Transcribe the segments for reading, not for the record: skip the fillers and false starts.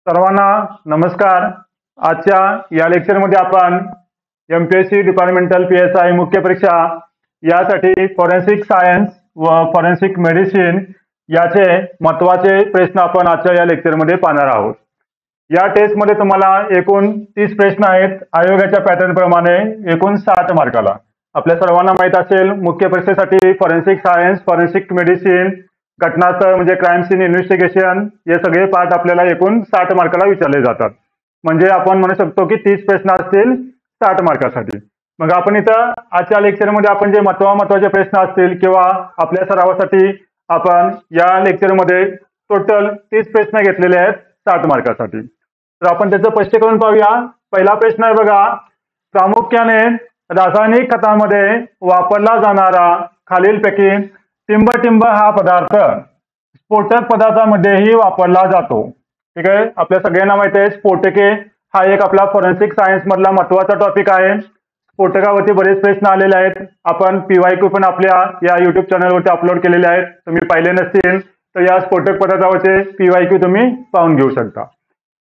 सर्वांना नमस्कार. आजच्या या लेक्चरमध्ये आपण MPSC डिपार्टमेंटल PSI मुख्य परीक्षा यासाठी फॉरेन्सिक सायन्स व फॉरेन्सिक मेडिसिन याचे महत्त्वाचे प्रश्न आपण आजच्या या लेक्चरमध्ये पाहणार आहोत. या टेस्टमध्ये तुम्हाला एकूण 30 प्रश्न आहेत. आयोगाच्या पॅटर्न प्रमाणे एकूण 60 मार्काला. आपल्या सर्वांना माहित असेल मुख्य परीक्षेसाठी फॉरेन्सिक सायन्स, फॉरेन्सिक मेडिसिन, घटनास्थळ म्हणजे क्राइम सीन इन्व्हेस्टिगेशन हे सगळे पार्ट आपल्याला एकूण 60 मार्काला विचारले जातात. म्हणजे आपण म्हणू शकतो की 30 प्रश्न असतील 60 मार्कासाठी. मग आपण इथं आजच्या लेक्चरमध्ये आपण जे महत्त्वाचे प्रश्न असतील किंवा आपल्या सरावासाठी आपण या लेक्चरमध्ये टोटल 30 प्रश्न घेतलेले आहेत 60 मार्कासाठी. तर आपण त्याचं स्पष्टीकरण पाहूया. पहिला प्रश्न आहे बघा, प्रामुख्याने रासायनिक खतामध्ये वापरला जाणारा खालीलपैकी टिंब हा पदार्थ स्फोटक पदार्थामध्येही वापरला जातो. ठीक आहे, आपल्या सगळ्यांना माहिती आहे स्फोटके हा एक आपला फॉरेन्सिक सायन्स मधला महत्त्वाचा टॉपिक आहे. स्फोटकावरती बरेच प्रश्न आलेले आहेत. आपण PYQ पण आपल्या या YouTube चॅनलवरती अपलोड केलेले आहेत. तुम्ही पाहिले नसतील तर या स्फोटक पदार्थावरचे PYQ तुम्ही पाहून घेऊ शकता.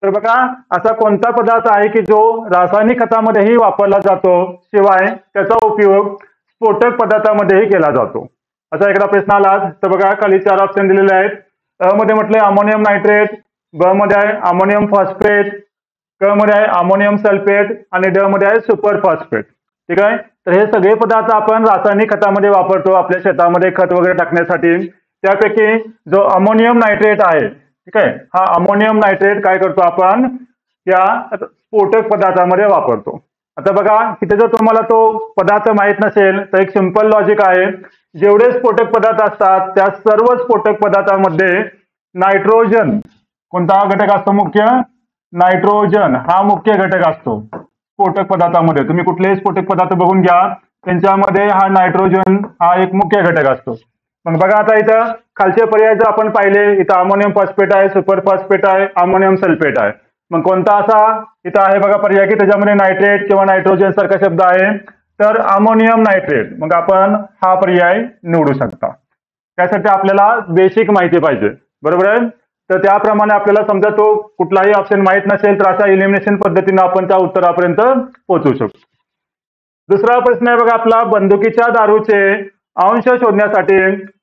तर बघा, असा कोणता पदार्थ आहे की जो रासायनिक खतामध्येही वापरला जातो शिवाय त्याचा उपयोग स्फोटक पदार्थामध्येही केला जातो. असा एखादा प्रश्न आला तर बघा खाली 4 ऑप्शन दिलेले आहेत. अ मध्ये म्हटलंय अमोनियम नायट्रेट, ब मध्ये आहे अमोनियम फॉस्फेट, क मध्ये आहे अमोनियम सल्फेट आणि ड मध्ये आहे सुपर फॉस्फेट. ठीक आहे, तर हे सगळे पदार्थ आपण रासायनिक खतामध्ये वापरतो आपल्या शेतामध्ये खत वगैरे टाकण्यासाठी. त्यापैकी जो अमोनियम नायट्रेट आहे, ठीक आहे, हा अमोनियम नायट्रेट काय करतो आपण या स्फोटक पदार्थामध्ये वापरतो. आता बघा इथे जर तुम्हाला तो पदार्थ माहित नसेल तर एक सिंपल लॉजिक आहे. जेवढे स्फोटक पदार्थ असतात त्या सर्व स्फोटक पदार्थांमध्ये नायट्रोजन कोणता घटक असतो? मुख्य नायट्रोजन हा मुख्य घटक असतो स्फोटक पदार्थामध्ये. तुम्ही कुठलेही स्फोटक पदार्थ बघून घ्या, त्यांच्यामध्ये हा नायट्रोजन हा एक मुख्य घटक असतो. मग बघा आता इथं खालचे पर्याय जर आपण पाहिले, इथं अमोनियम फॉस्फेट आहे, सुपर फॉस्फेट आहे, अमोनियम सल्फेट आहे. मग कोणता असा इथं आहे बघा पर्याय की त्याच्यामध्ये नायट्रेट किंवा नायट्रोजन सारखा शब्द आहे? तर अमोनियम नायट्रेट. मग आपण हा पर्याय निवडू शकता. त्यासाठी आपल्याला बेसिक माहिती पाहिजे, बरोबर आहे. तर त्याप्रमाणे आपल्याला समजा तो कुठलाही ऑप्शन माहित नसेल तर अशा इलिमिनेशन पद्धतीने आपण त्या उत्तरापर्यंत पोहोचू शकतो. दुसरा प्रश्न आहे बघा आपला, बंदुकीच्या दारूचे अंश शोधण्यासाठी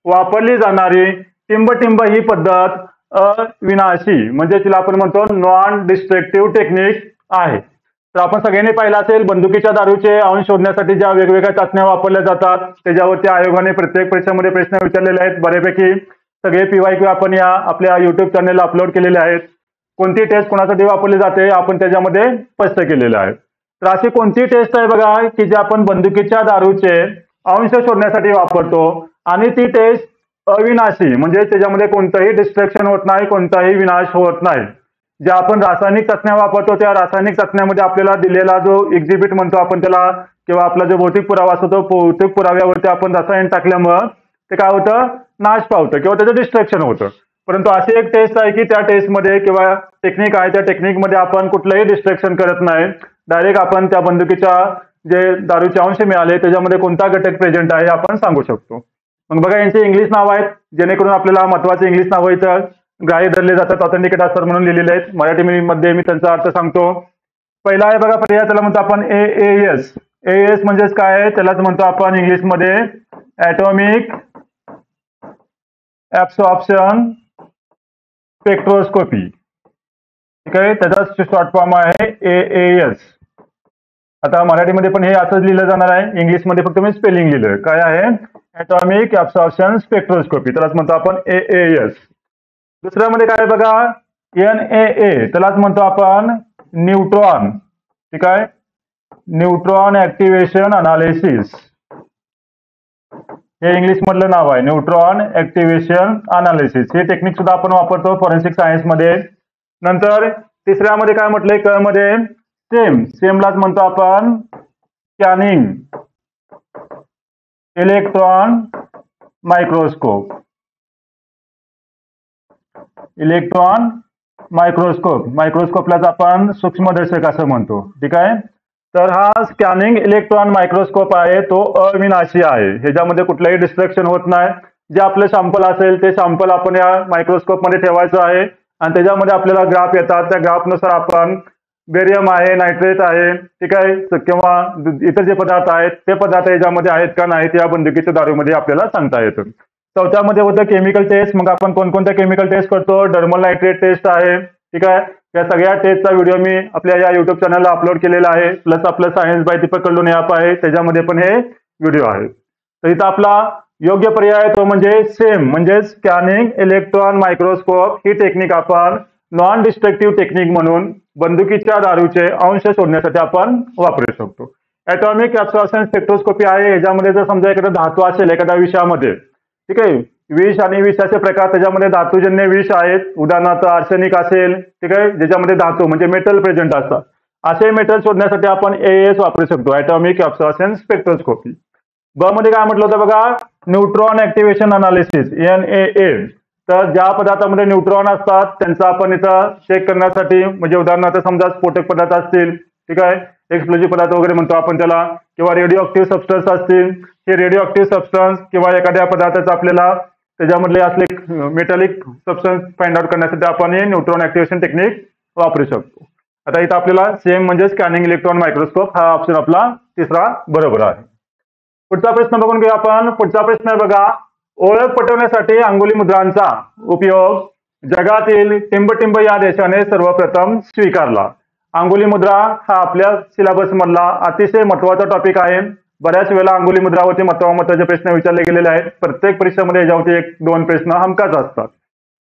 वापरली जाणारी टिंब ही पद्धत अविनाशी म्हणजे तिला आपण म्हणतो नॉन डिस्ट्रक्टिव्ह टेक्निक आहे. तर आपण सगळ्यांनी पाहिलं असेल बंदुकीच्या दारूचे अंश शोधण्यासाठी ज्या वेगवेगळ्या चाचण्या वापरल्या जातात त्याच्यावरती आयोगाने प्रत्येक परीक्षेमध्ये प्रश्न विचारलेले आहेत. बऱ्यापैकी सगळे PYQ आपण या आपल्या YouTube चॅनलला अपलोड केलेले आहेत. कोणती टेस्ट कोणासाठी वापरली जाते आपण त्याच्यामध्ये स्पष्ट केलेलं आहे. तर अशी कोणती टेस्ट आहे बघा की जी आपण बंदुकीच्या दारूचे अंश शोधण्यासाठी वापरतो आणि ती टेस्ट अविनाशी म्हणजे त्याच्यामध्ये कोणतंही डिस्ट्रक्शन होत नाही, कोणताही विनाश होत नाही. ज्या आपण रासायनिक चाचण्या वापरतो त्या रासायनिक चाचण्यामध्ये आपल्याला दिलेला जो एक्झिबिट म्हणतो आपण त्याला किंवा आपला जो भौतिक पुरावा असतो तो भौतिक पुराव्यावरती आपण रसायन टाकल्यामुळं ते काय होतं, नाश पावतं किंवा त्याचं डिस्ट्रक्शन होतं. परंतु अशी एक टेस्ट आहे की त्या टेस्टमध्ये किंवा टेक्निक आहे त्या टेक्निकमध्ये आपण कुठलंही डिस्ट्रक्शन करत नाही. डायरेक्ट आपण त्या बंदुकीच्या जे दारूचे अंश मिळाले त्याच्यामध्ये कोणता घटक प्रेझेंट आहे आपण सांगू शकतो. मग बघा यांचे इंग्लिश नाव आहेत जेणेकरून आपल्याला महत्वाचे इंग्लिश नाव इथं ग्राह्य धरले जातात, ऑथेंटिकेट असतात म्हणून लिहिलेले आहेत. मराठी मध्ये मी त्यांचा अर्थ सांगतो. पहिला आहे बघा पर्याय, त्याला म्हणतो आपण AAS. AAS म्हणजेच काय आहे त्यालाच म्हणतो आपण इंग्लिशमध्ये ॲटॉमिक ॲब्सॉर्प्शन स्पेक्ट्रोस्कोपी. ठीक आहे, त्याचा शॉर्ट फॉर्म आहे AAS. आता मराठीमध्ये पण हे असंच लिहिलं जाणार आहे, इंग्लिशमध्ये फक्त मी स्पेलिंग लिहिलंय. काय आहे? ॲटॉमिक ॲब्सॉर्प्शन स्पेक्ट्रोस्कोपी, त्यालाच म्हणतो आपण AAS. दुसऱ्यामध्ये काय बघा NAA, त्यालाच म्हणतो आपण न्यूट्रॉन. ठीक आहे, न्यूट्रॉन ऍक्टिव्हेशन अनालिसिस हे इंग्लिश मधलं नाव आहे, न्यूट्रॉन ऍक्टिव्हेशन अनालिसिस. हे टेक्निक सुद्धा आपण वापरतो फॉरेन्सिक सायन्स मध्ये. नंतर तिसऱ्यामध्ये काय म्हटलंय क मध्ये सेमलाच म्हणतो आपण स्कॅनिंग इलेक्ट्रॉन मायक्रोस्कोप. इलेक्ट्रॉन मायक्रोस्कोपलाच आपण सूक्ष्मदर्शक असं म्हणतो. ठीक आहे, तर हा स्कॅनिंग इलेक्ट्रॉन मायक्रोस्कोप आहे तो अविनाशी आहे. ह्याच्यामध्ये कुठलंही डिस्ट्रक्शन होत नाही. जे आपलं सॅम्पल असेल ते सॅम्पल आपण या मायक्रोस्कोप मध्ये ठेवायचं आहे आणि त्याच्यामध्ये आपल्याला ग्राफ येतात. त्या ग्राफनुसार आपण बेरियम आहे, नायट्रेट आहे, ठीक आहे, किंवा इतर जे पदार्थ आहेत ते पदार्थ याच्यामध्ये आहेत का नाहीत या बंदुकीच्या दारूमध्ये आपल्याला सांगता येतं. चौथ्यामध्ये होतं केमिकल टेस्ट. मग आपण कोणकोणत्या केमिकल टेस्ट करतो? डर्मल नायट्रेट टेस्ट आहे, ठीक आहे. या सगळ्या टेस्टचा व्हिडिओ मी आपल्या या युट्यूब चॅनलला अपलोड केलेला आहे. प्लस आपलं सायन्स बाय दीपक कल्लोने ॲप आहे, त्याच्यामध्ये पण हे व्हिडिओ आहे. तर इथं आपला योग्य पर्याय तो म्हणजे सेम, म्हणजे स्कॅनिंग इलेक्ट्रॉन मायक्रोस्कोप. ही टेक्निक आपण नॉन डिस्ट्रक्टिव्ह टेक्निक म्हणून बंदुकीच्या दारूचे अंश शोधण्यासाठी आपण वापरू शकतो. ॲटॉमिक ॲब्सॉर्प्शन स्पेक्ट्रोस्कोपी आहे. ह्याच्यामध्ये जर समजा एखादा धातू असेल एखाद्या विषयामध्ये, ठीक आहे, विष आणि विषाचे प्रकार, त्याच्यामध्ये धातूजन्य विष आहेत. उदाहरणार्थ आर्सेनिक असेल, ठीक आहे, ज्याच्यामध्ये धातू म्हणजे मेटल प्रेझेंट असतात. असे मेटल शोधण्यासाठी आपण AS वापरू शकतो, ॲटॉमिक ॲब्सॉर्प्शन स्पेक्ट्रोस्कोपी. ब मध्ये काय म्हटलं होतं बघा? Neutron activation analysis, NAA. तर ज्या पदार्थामध्ये न्यूट्रॉन असतात त्यांचा आपण इथं चेक करण्यासाठी, म्हणजे उदाहरणार्थ समजा स्फोटक पदार्थ असतील, ठीक आहे, एक्सप्लोजिव्ह पदार्थ वगैरे म्हणतो आपण त्याला, किंवा रेडिओ ऍक्टिव्ह सबस्टन्स असतील, हे रेडिओ ऍक्टिव्ह सबस्टन्स किंवा एखाद्या पदार्थाचा आपल्याला त्याच्यामधले असले मेटॅलिक सबस्टन्स फाइंड आउट करण्यासाठी आपण हे न्यूट्रॉन ऍक्टिव्हेशन टेक्निक वापरू शकतो. आता इथं आपल्याला सेम म्हणजे स्कॅनिंग इलेक्ट्रॉन मायक्रोस्कोप हा ऑप्शन आपला तिसरा बरोबर आहे. पुढचा प्रश्न बघून घेऊ आपण. पुढचा प्रश्न आहे बघा, ओळख पटवण्यासाठी अंगुली मुद्रांचा उपयोग जगातील टिंबटिंब या देशाने सर्वप्रथम स्वीकारला. अंगुली मुद्रा हा आपल्या सिलेबस मधला अतिशय महत्वाचा टॉपिक आहे. बऱ्याच वेळेला अंगुली मुद्रावरती महत्वाचे प्रश्न विचारले गेलेले आहेत. प्रत्येक परीक्षेमध्ये याच्यावरती 1-2 प्रश्न हमखास असतात.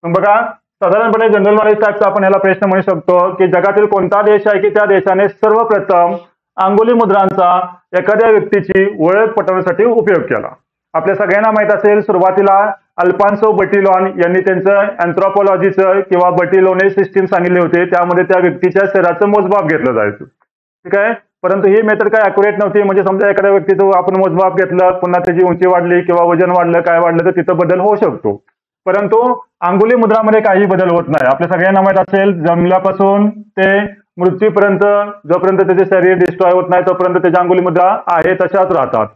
मग बघा, साधारणपणे जनरल नॉलेज टाईपचा आपण याला प्रश्न म्हणू शकतो की जगातील कोणता देश आहे की त्या देशाने सर्वप्रथम अंगुली मुद्रांचा एखाद्या व्यक्तीची ओळख पटवण्यासाठी उपयोग केला. आपल्या सगळ्यांना माहित असेल, सुरुवातीला अल्फान्सो बटिलोन यांनी त्यांचं अँथ्रोपॉलॉजीचं किंवा बटिलोने सिस्टीम सांगितले होते. त्यामध्ये त्या व्यक्तीच्या शरीराचं मोजमाप घेतलं जायचं, ठीक आहे. परंतु ही मेथड काय अॅक्युरेट नव्हती. म्हणजे समजा एखाद्या व्यक्तीचं आपण मोजमाप घेतलं, पुन्हा त्याची उंची वाढली किंवा वजन वाढलं, काय वाढलं, तर तिथं बदल होऊ शकतो. परंतु अंगुली मुद्रामध्ये काही बदल होत नाही. आपल्या सगळ्यांना माहित असेल, जन्मल्यापासून ते मृत्यूपर्यंत जोपर्यंत त्याचे शरीर डिस्ट्रॉय होत नाही तोपर्यंत त्याच्या अंगुली मुद्रा आहे तशाच राहतात,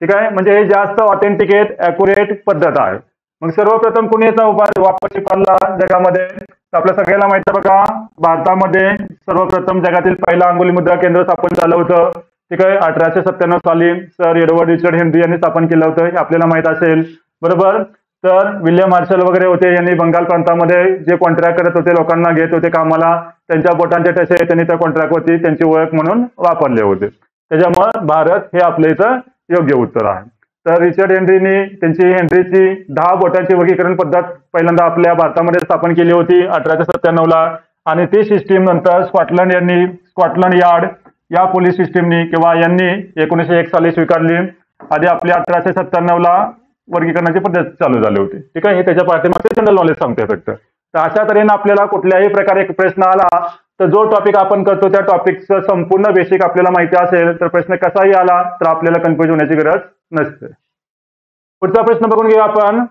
ठीक आहे. म्हणजे हे जास्त ऑथेंटिकेट ॲक्युरेट पद्धत आहे. मग सर्वप्रथम कुणी याचा वापर स्वीकारला जगामध्ये? आपल्या सगळ्यांना माहिती आहे बघा, भारतामध्ये सर्वप्रथम जगातील पहिला अंगुली मुद्रा केंद्र स्थापन झालं होतं, ठीक आहे. 1897 साली सर एडवर्ड रिचर्ड हेनरी यांनी स्थापन केलं होतं, हे आपल्याला माहित असेल, बरोबर. तर विल्यम मार्शल वगैरे होते, यांनी बंगाल प्रांतामध्ये जे कॉन्ट्रॅक्ट करत होते, लोकांना घेत होते कामाला, त्यांच्या बोटांचे ठसे त्यांनी त्या कॉन्ट्रॅक्टवरती त्यांची ओळख म्हणून वापरले होते. त्याच्यामुळे भारत हे आपल्या इथं योग्य उत्तर आहे. तर रिचर्ड हेनरीनी त्यांची हेनरीची 10 बोटांची वर्गीकरण पद्धत पहिल्यांदा आपल्या भारतामध्ये स्थापन केली होती 1897 ला. आणि ती सिस्टीम नंतर स्कॉटलंड यार्ड या पोलीस सिस्टीमनी किंवा यांनी 1901 साली स्वीकारली. आधी आपल्या 1897 ला वर्गीकरणाची पद्धत चालू झाली होती, ठीक आहे. हे त्याच्या पाठीमागचे जनरल नॉलेज सांगते फक्त. तर अशा तऱ्हेने आपल्याला कुठल्याही प्रकारे एक प्रश्न आला तर जो टॉपिक आपण करतो त्या टॉपिकचं संपूर्ण बेसिक आपल्याला माहिती असेल तर प्रश्न कसाही आला तर आपल्याला कन्फ्यूज होण्याची गरज नसते. पुढचा प्रश्न बघून घेऊ आपण.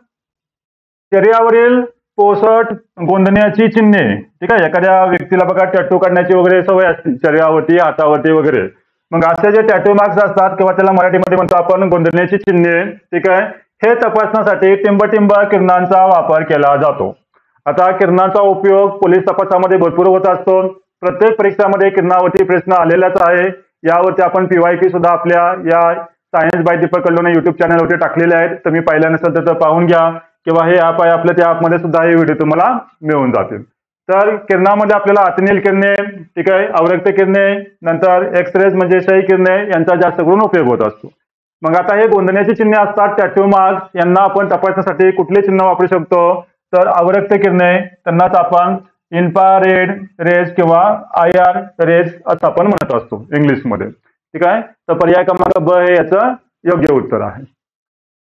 शरीरावरील पोसट गोंधण्याची चिन्हे, ठीक आहे. एखाद्या व्यक्तीला बघा टॅटू काढण्याची वगैरे सवय असते शरीरावरती, हातावरती वगैरे. मग असे जे टॅटू मार्क्स असतात किंवा त्याला मराठीमध्ये म्हणतो आपण गोंधण्याची चिन्हे, ठीक आहे, हे तपासण्यासाठी टिंबटिंब किरणांचा वापर केला जातो. आता किरणांचा उपयोग पोलीस तपासामध्ये भरपूर होत असतो. प्रत्येक परीक्षामध्ये किरणावरती प्रश्न आलेलाच आहे. यावरती आपण PYQ सुद्धा आपल्या या सायन्स बाय दीपक कल्लोने युट्यूब चॅनलवरती टाकलेले आहेत. तुम्ही पाहिल्या नसेल तर पाहून घ्या, किंवा हे ॲप आहे आपलं, त्या ॲपमध्ये सुद्धा हे व्हिडिओ तुम्हाला मिळून जातील. तर किरणामध्ये आपल्याला अतिनील किरणे, ठीक आहे, अवरक्त किरणे, नंतर एक्सरेज म्हणजे क्षय किरणे यांचा जास्त करून उपयोग होत असतो. मग आता हे गोंधण्याची चिन्हे असतात टॅटू मार्क्स, यांना आपण तपासण्यासाठी कुठले चिन्ह वापरू शकतो? तर अवरक्त किरणे, त्यांनाच आपण इन्फ्रारेड रेज किंवा IR रेज असं आपण म्हणत असतो इंग्लिशमध्ये, ठीक आहे. तर पर्याय क्रमांक ब हे याचं योग्य उत्तर आहे.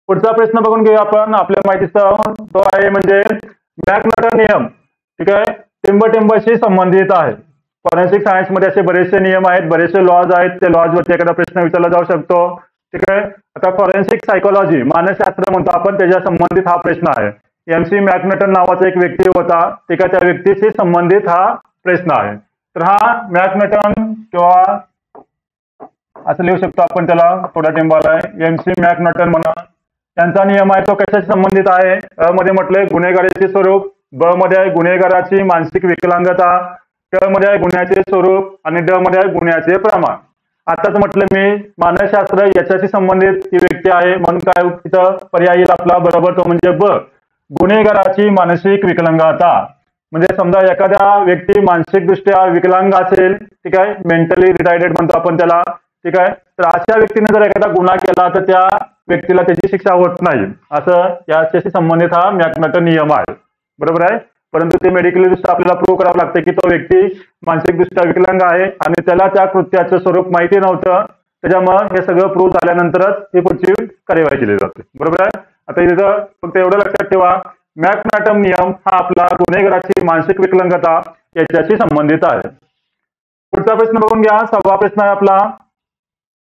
पुढचा प्रश्न बघून घेऊ आपण. आपल्या माहितीचा तो आहे म्हणजे मॅकनॉटन नियम, ठीक आहे, टिंबटिंबशी संबंधित आहे. फॉरेन्सिक सायन्स मध्ये असे बरेचसे नियम आहेत, बरेचसे लॉज आहेत. ते लॉज वरती एखादा प्रश्न विचारला जाऊ शकतो, ठीक आहे. आता फॉरेन्सिक सायकोलॉजी मानसशास्त्र म्हणतो आपण, त्याच्या संबंधित हा प्रश्न आहे. MC मॅकनॉटन नावाचा एक व्यक्ती होता, ठीक आहे, त्या व्यक्तीशी संबंधित हा प्रश्न आहे. तर हा मॅकनॉटन किंवा असं लिहू शकतो आपण त्याला, थोडा टिंबाला आहे, MC मॅकनॉटन म्हणा. त्यांचा नियम आहे तो कशाशी संबंधित आहे? मध्ये म्हटलंय गुन्हेगारीचे स्वरूप, ब मध्ये आहे गुन्हेगाराची मानसिक विकलांगता, क मध्ये आहे गुन्ह्याचे स्वरूप आणि ड मध्ये आहे गुन्ह्याचे प्रमाण. आताच म्हटलं मी मानसशास्त्र याच्याशी संबंधित ही व्यक्ती आहे म्हणून काय तिथं पर्याय येईल आपला बरोबर तो म्हणजे ब, गुन्हेगाराची मानसिक विकलांगता. म्हणजे समजा एखाद्या व्यक्ती मानसिकदृष्ट्या विकलांग असेल, ठीक आहे, मेंटली रिटार्डेड म्हणतो आपण त्याला, ठीक आहे, तर अशा व्यक्तीने जर एखादा गुन्हा केला तर त्या व्यक्तीला त्याची शिक्षा होत नाही, असं याच्याशी संबंधित हा मॅकनॉटन नियम आहे. बरोबर आहे. परंतु ते मेडिकली दृष्ट्या आपल्याला प्रूव्ह करावं लागतं की तो व्यक्ती मानसिकदृष्ट्या विकलांग आहे आणि त्याला त्या कृत्याचं स्वरूप माहिती नव्हतं. त्याच्यामुळे हे सगळं प्रूव्ह झाल्यानंतरच ही पुढची कार्यवाही केली जाते. बरोबर आहे. आता इथं फक्त एवढं लक्षात ठेवा, मॅकनॉटन नियम हा आपला गुन्हेगाराची मानसिक विकलांगता याच्याशी संबंधित आहे. पुढचा प्रश्न बघून घ्या. 6वा प्रश्न आहे आपला,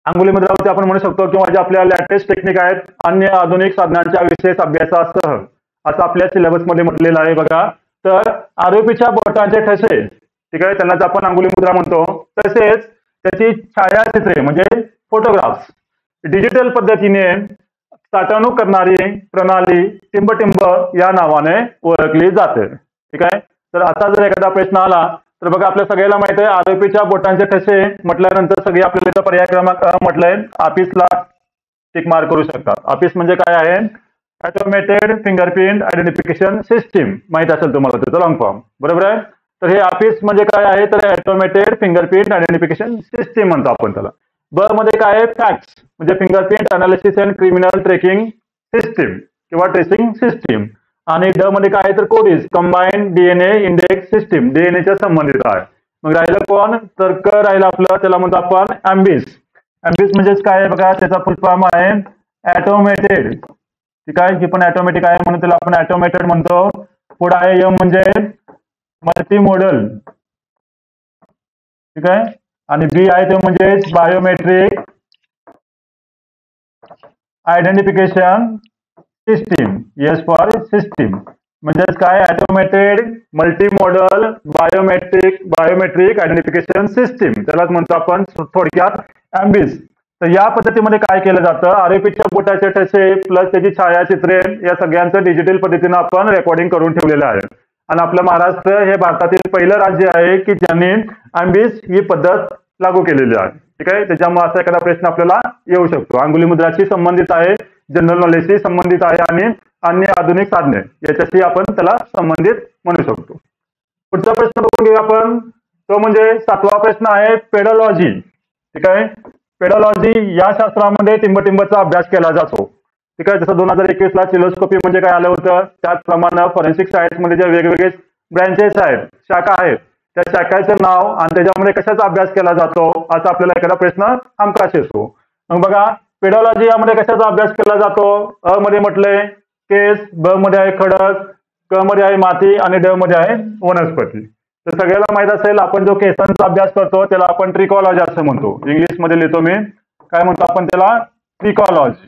अंगुली मुद्रावरती आपण म्हणू शकतो किंवा जे आपल्या लॅटेस्ट टेक्निक आहेत अन्य आधुनिक साधनांच्या विशेष अभ्यासासह, असं आपल्या सिलेबस मध्ये म्हटलेलं आहे बघा. तर आरोपीच्या बोटांचे ठसे, ठीक आहे, त्यांनाच आपण अंगुली मुद्रा म्हणतो, तसेच त्याची छायाचित्रे म्हणजे फोटोग्राफ्स डिजिटल पद्धतीने साठवणूक करणारी प्रणाली टिंबटिंब या नावाने ओळखली जाते. ठीक आहे. तर आता जर एखादा प्रश्न आला तर बघा आपल्या सगळ्याला माहित आहे आरोपीच्या बोटांचे ठसे म्हटल्यानंतर सगळे आपल्याला इथं पर्याय क्रमांक म्हटलंय ऑफिसला टिक मार्क करू शकतात. ऑफिस म्हणजे काय आहे? ऑटोमेटेड फिंगरप्रिंट आयडेंटिफिकेशन सिस्टीम, माहित असेल तुम्हाला त्याचा लॉंग फॉर्म. बरोबर आहे. तर हे ऑफिस म्हणजे काय आहे? तर ऑटोमेटेड फिंगरप्रिंट आयडेंटिफिकेशन सिस्टीम म्हणतो आपण त्याला. ब मध्ये काय आहे? फॅक्ट्स म्हणजे fingerprint analysis and criminal tracking system किंवा ट्रेसिंग सिस्टीम. आणि ड मध्ये काय आहे? तर CODIS combined DNA index system, डीएनएच्या संबंधित आहे. मग राहिलं कोण? तर क राहिलं आपलं, त्याला म्हणतो आपण ॲम्बिस. ॲम्बिस म्हणजेच काय आहे बघा, त्याचा फुल फॉर्म आहे ऑटोमेटेड. ठीक आहे, ही पण ऑटोमॅटिक आहे म्हणून त्याला आपण ऑटोमेटेड म्हणतो. पुढे आहे एम म्हणजे मल्टी मॉडल. ठीक आहे. आणि बी आहे ते म्हणजे biometric identification system. Yes for system म्हणजेच काय? Automated multi modal biometric identification system, त्यालाच म्हणतो आपण थोडक्यात ॲम्बिस. तर या पद्धतीमध्ये काय केलं जातं? आरोपीच्या बोटाचे ठसे प्लस त्याची छायाचित्रे या सगळ्यांचं डिजिटल पद्धतीने आपण रेकॉर्डिंग करून ठेवलेलं आहे. आणि आपलं महाराष्ट्र हे भारतातील पहिलं राज्य आहे की ज्यांनी ॲम्बिस ही पद्धत लागू केलेली आहे. ठीक आहे. त्याच्यामुळे असा एखादा प्रश्न आपल्याला येऊ शकतो. अंगुली मुद्राशी संबंधित आहे, जनरल नॉलेजशी संबंधित आहे आणि अन्य आधुनिक साधने याच्याशी आपण त्याला संबंधित म्हणू शकतो. पुढचा प्रश्न बघून घेऊया आपण, तो म्हणजे 7वा प्रश्न आहे पेडॉलॉजी. ठीक आहे. पेडॉलॉजी या शास्त्रामध्ये टिंबटिंबचा अभ्यास केला जातो. ठीक आहे. जसं 2021 ला चिलोस्कोपी म्हणजे काय आलं होतं, त्याचप्रमाणे फॉरेन्सिक सायन्समध्ये जे वेगवेगळे ब्रँचेस आहेत, शाखा आहेत, त्या शाखाचं नाव आणि त्याच्यामध्ये कशाचा अभ्यास केला जातो असा आपल्याला एखादा प्रश्न हमखास येतो. मग बघा पेडॉलॉजी यामध्ये कशाचा अभ्यास केला जातो? अ मध्ये म्हटलंय केस, ब मध्ये आहे खडक, क मध्ये आहे माती आणि ड मध्ये आहे वनस्पती. तर सगळ्याला माहित असेल आपण जो केसांचा अभ्यास करतो त्याला आपण ट्रिकॉलॉजी असं म्हणतो. इंग्लिश मध्ये लिहितो मी, काय म्हणतो आपण त्याला? ट्रिकॉलॉजी.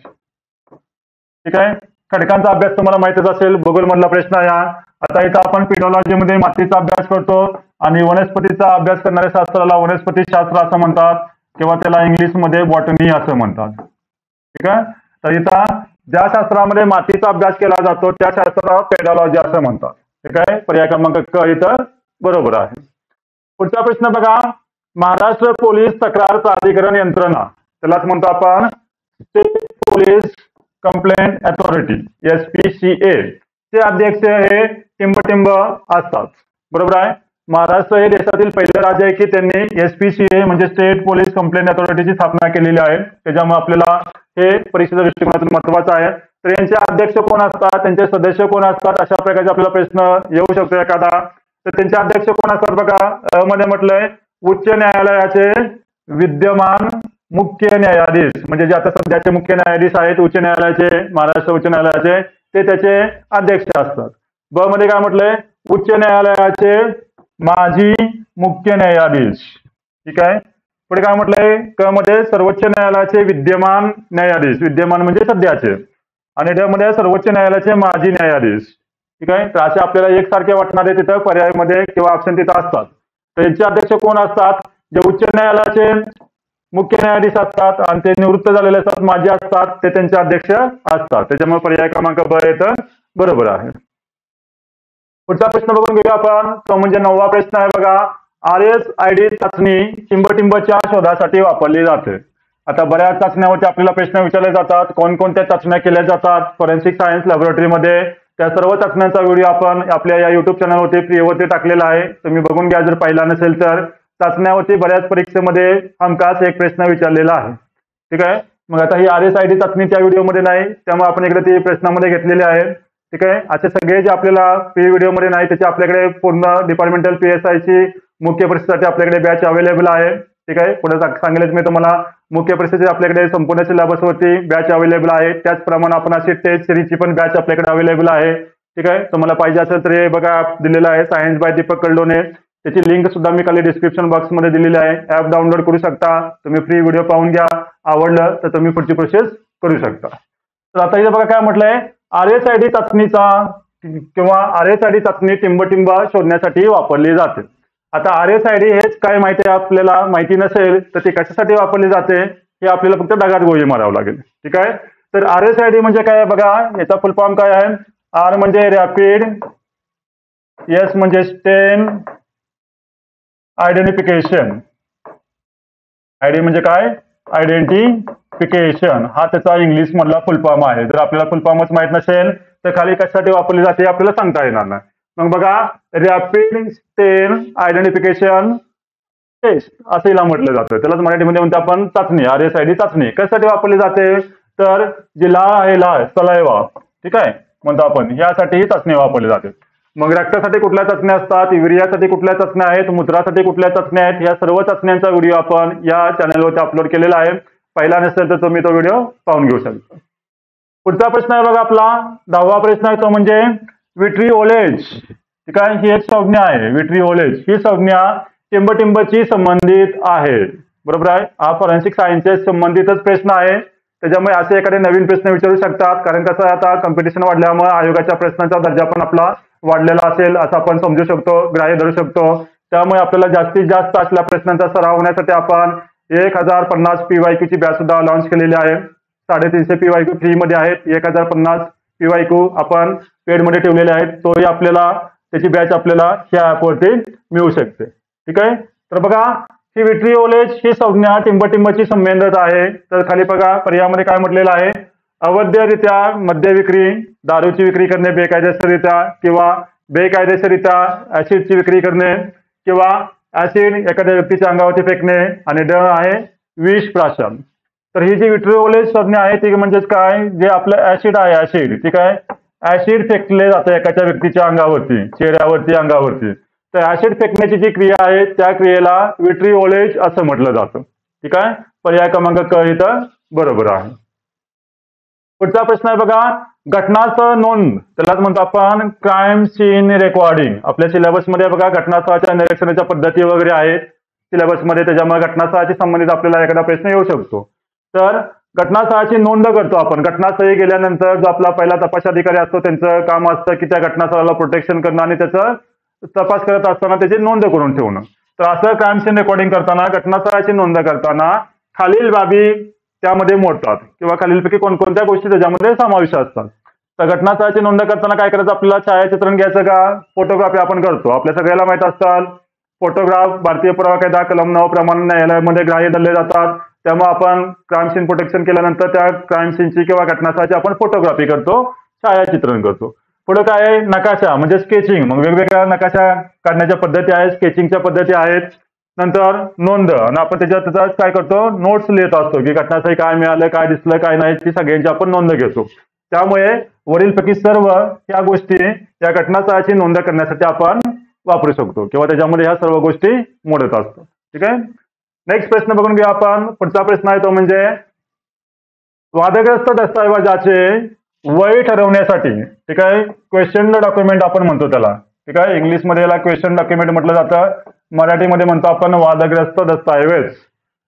ठीक आहे. खडकांचा अभ्यास तुम्हाला माहितच असेल, भूगोल मधला प्रश्न आहे हा. आता इथं आपण पेडॉलॉजी मध्ये मातीचा अभ्यास करतो आणि वनस्पतीचा अभ्यास करणाऱ्या शास्त्राला वनस्पती शास्त्र असं म्हणतात किंवा त्याला इंग्लिश मध्ये बॉटनी असं म्हणतात. ठीक आहे. तर इथं ज्या शास्त्रामध्ये मातीचा अभ्यास केला जातो त्या शास्त्राला पेडॉलॉजी असं म्हणतात. ठीक आहे. पर्याय क्रमांक क इथं बरोबर आहे. पुढचा प्रश्न बघा, महाराष्ट्र पोलीस तक्रार प्राधिकरण यंत्रणा, त्यालाच म्हणतो आपण state police complaint authority SPCA, चे अध्यक्ष हे टिंबटिंब असतात. बरोबर आहे. महाराष्ट्र हे देशातील पहिलं राज्य आहे की त्यांनी SPCA म्हणजे स्टेट पोलीस कंप्लेंट अथॉरिटीची स्थापना केलेली आहे. त्याच्यामुळे आपल्याला हे परीक्षेच्या दृष्टिकोनातून महत्वाचं आहे. तर यांचे अध्यक्ष कोण असतात, त्यांचे सदस्य कोण असतात, अशा प्रकारचे आपल्याला प्रश्न येऊ शकतो एखादा. तर त्यांचे अध्यक्ष कोण असतात बघा, अ मध्ये म्हटलंय उच्च न्यायालयाचे विद्यमान मुख्य न्यायाधीश म्हणजे जे आता सध्याचे मुख्य न्यायाधीश आहेत उच्च न्यायालयाचे, महाराष्ट्र उच्च न्यायालयाचे, ते त्याचे अध्यक्ष असतात. ब मध्ये काय म्हटलंय? उच्च न्यायालयाचे माजी मुख्य न्यायाधीश. ठीक आहे. पुढे काय म्हटलंय? क मध्ये सर्वोच्च न्यायालयाचे विद्यमान न्यायाधीश, विद्यमान म्हणजे सध्याचे, आणि ड मध्ये सर्वोच्च न्यायालयाचे माजी न्यायाधीश. ठीक आहे. तर असे आपल्याला एकसारखे वाटणारे तिथं पर्यायमध्ये किंवा ऑप्शन तिथं असतात. तर यांचे अध्यक्ष कोण असतात? जे उच्च न्यायालयाचे मुख्य न्यायाधीश असतात आणि ते निवृत्त झालेले असतात, माजी असतात, ते त्यांचे अध्यक्ष असतात. त्याच्यामुळे पर्याय क्रमांक ब इथं बरोबर आहे. पुढचा प्रश्न बघून घेऊया आपण, तो म्हणजे 9वा प्रश्न आहे बघा. RSID चाचणी टिंबटिंबच्या शोधासाठी वापरली जाते. आता बऱ्याच चाचण्यावरती आपल्याला प्रश्न विचारले जातात, कोणकोणत्या चाचण्या केल्या जातात फॉरेन्सिक सायन्स लॅबोरेटरीमध्ये. त्या सर्व चाचण्यांचा व्हिडिओ आपण आपल्या या युट्यूब चॅनलवरती फ्रीवरती टाकलेला आहे, तुम्ही बघून घ्या जर पाहिला नसेल तर. चाचण्यावरती बऱ्याच परीक्षेमध्ये हमखास एक प्रश्न विचारलेला आहे. ठीक आहे, मग आता ही RSID चाचणी त्या व्हिडिओमध्ये नाही, त्यामुळे आपण इकडे ती प्रश्नामध्ये घेतलेली आहे. ठीक आहे, असे सगळे जे आपल्याला फ्री व्हिडिओमध्ये नाही त्याचे आपल्याकडे पूर्ण डिपार्टमेंटल PSI ची मुख्य परीक्षेसाठी आपल्याकडे बॅच अवेलेबल आहे. ठीक आहे, पुढे सांगेलच मी तुम्हाला, मुख्य परीक्षेचे आपल्याकडे संपूर्ण सिलेबसवरती बॅच अवेलेबल आहे. त्याचप्रमाणे आपण अशी टेस्ट सिरीजची पण बॅच आपल्याकडे अवेलेबल आहे. ठीक आहे, तुम्हाला पाहिजे असेल तर हे बघा ॲप दिलेलं आहे, सायन्स बाय दीपक कल्डोने. त्याची लिंक सुद्धा मी खाली डिस्क्रिप्शन बॉक्समध्ये दिलेली आहे. ॲप डाउनलोड करू शकता, तुम्ही फ्री व्हिडिओ पाहून घ्या, आवडलं तर तुम्ही पुढची प्रोसेस करू शकता. तर आता इथे बघा काय म्हटलंय, RSID चाचणीचा किंवा RSID चाचणी टिंबटिंब शोधण्यासाठी वापरली जाते. आता RSID हेच काय माहिती आहे आपल्याला माहिती नसेल तर ते कशासाठी वापरली जाते हे आपल्याला फक्त ढगात गोळी मारावं लागेल. ठीक आहे, तर RSID म्हणजे काय बघा, याचा फुल फॉर्म काय आहे. R म्हणजे रॅपिड, S म्हणजे स्टेन आयडेंटिफिकेशन, ID म्हणजे काय, आयडेंटिफिकेशन, हा त्याचा इंग्लिश मधला फुल फॉर्म आहे. जर आपल्याला फुल फॉर्मच माहित नसेल तर खाली कशासाठी वापरली जाते आपल्याला सांगता येणार नाही. मग बघा, रॅपिड स्टेन आयडेंटिफिकेशन टेस्ट असं हिला म्हटलं जातं. त्यालाच मराठीमध्ये म्हणतो आपण चाचणी, RSID चाचणी. कशासाठी वापरली जाते, तर जी लाळ आहे, लाळ सलायवा, ठीक आहे म्हणतो आपण, यासाठी ही चाचणी वापरली जाते. मग रक्तासाठी कुठल्या चाचण्या असतात, युरियासाठी कुठल्या चाचण्या आहेत, मूत्रासाठी कुठल्या चाचण्या आहेत, या सर्व चाचण्यांचा व्हिडिओ आपण या चॅनलवरती अपलोड केलेला आहे. पहिला नसेल तर तुम्ही तो व्हिडिओ पाहून घेऊ शकता. पुढचा प्रश्न आहे बघा आपला 10वा प्रश्न आहे, तो म्हणजे विट्रिओलेज. ठीक आहे, ही एक संज्ञा आहे. विट्रिओलेज ही संज्ञा टिंबटिंबची संबंधित आहे. बरोबर आहे, हा फॉरेन्सिक सायन्सचे संबंधितच प्रश्न आहे. त्याच्यामुळे असे एखादे नवीन प्रश्न विचारू शकतात, कारण कसं आहे आता कॉम्पिटिशन वाढल्यामुळे आयोगाच्या प्रश्नांचा दर्जा पण आपला वाढलेला असेल असं आपण समजू शकतो, ग्राह्य धरू शकतो. त्यामुळे आपल्याला जास्तीत जास्त असल्या प्रश्नांचा सराव होण्यासाठी आपण 1050 PYQ ची बॅच सुद्धा लॉन्च केलेली आहे. 350 PYQ फ्री मध्ये आहेत, 1050 PYQ आपण पेड मध्ये ठेवलेले आहेत. तोही आपल्याला त्याची बॅच आपल्याला ह्या ॲपवरती मिळू शकते. ठीक आहे, तर बघा ही विट्रिओलेज ही संज्ञा टिंबटिंबची संबंधित आहे. तर खाली बघा पर्यायामध्ये काय म्हटलेलं आहे, अवैधरित्या मद्य विक्री, दारूची विक्री करणे बेकायदेशीररित्या, किंवा बेकायदेशीररित्या ऍसिडची विक्री करणे, किंवा ऍसिड एखाद्या व्यक्तीच्या अंगावरती फेकणे, आणि ड आहे विष प्राशन. तर ही जी विट्रिओलेज संज्ञा आहे ती म्हणजेच काय, जे आपलं ऍसिड आहे, ऍसिड, ठीक आहे, ऍसिड फेकले जातं एखाद्या व्यक्तीच्या अंगावरती, चेहऱ्यावरती, अंगावरती. तर ऍसिड फेकण्याची जी क्रिया आहे त्या क्रियेला विट्रिओलेज असं म्हटलं जातं. ठीक आहे, पर्याय क्रमांक क इथं बरोबर आहे. पुढचा प्रश्न आहे बघा, घटनास्थळ नोंद, त्यालाच म्हणतो आपण क्राईम सीन रेकॉर्डिंग. आपल्या सिलेबसमध्ये बघा घटनास्थळाच्या निरीक्षणाच्या पद्धती वगैरे आहेत सिलेबसमध्ये, त्याच्यामुळे घटनास्थळाशी संबंधित आपल्याला एखादा प्रश्न येऊ शकतो. तर घटनास्थळाची नोंद करतो आपण. घटनास्थळी गेल्यानंतर जो आपला पहिला तपास अधिकारी असतो त्यांचं काम असतं की त्या घटनास्थळाला प्रोटेक्शन करणं आणि त्याचं तपास करत असताना त्याची नोंद करून ठेवणं. तर असं क्राईम सीन रेकॉर्डिंग करताना, घटनास्थळाची नोंद करताना खालील बाबी त्यामध्ये मोडतात, किंवा खालीलपैकी कोणकोणत्या गोष्टी त्याच्यामध्ये समाविष्ट असतात. तर घटनास्थळाची नोंद करताना काय करायचं, आपल्याला छायाचित्रण घ्यायचं का, फोटोग्राफी आपण करतो. आपल्या सगळ्याला माहित असतात फोटोग्राफ भारतीय पुरावा कायदा कलम 9 प्रमाणे न्यायालयामध्ये ग्राह्य धरले जातात. त्यामुळे आपण क्राईम सीन प्रोटेक्शन केल्यानंतर त्या क्राईम सीनची किंवा घटनास्थळाची आपण फोटोग्राफी करतो, छायाचित्रण करतो. पुढे काय आहे, नकाशा म्हणजे स्केचिंग. मग वेगवेगळ्या नकाशा काढण्याच्या पद्धती आहेत, स्केचिंगच्या पद्धती आहेत. नंतर नोंद, आणि आपण त्याच्यात काय करतो, नोट्स लिहित असतो की घटनास्थळी काय मिळालं, काय दिसलं, काय नाही, ती सगळ्यांची आपण नोंद घेतो. त्यामुळे वरीलपैकी सर्व या गोष्टी या घटनास्थळाची नोंद करण्यासाठी आपण वापरू शकतो, किंवा त्याच्यामध्ये ह्या सर्व गोष्टी मोडत असतो. ठीक आहे, नेक्स्ट प्रश्न बघून घेऊ आपण. पुढचा प्रश्न आहे तो म्हणजे वादग्रस्त दस्तऐवजाचे वय ठरवण्यासाठी, ठीक आहे, क्वेश्चन डॉक्युमेंट आपण म्हणतो त्याला. ठीक आहे, इंग्लिशमध्ये याला क्वेश्चन डॉक्युमेंट म्हटलं जातं, मराठीमध्ये म्हणतो आपण वादग्रस्त दस्तऐवज.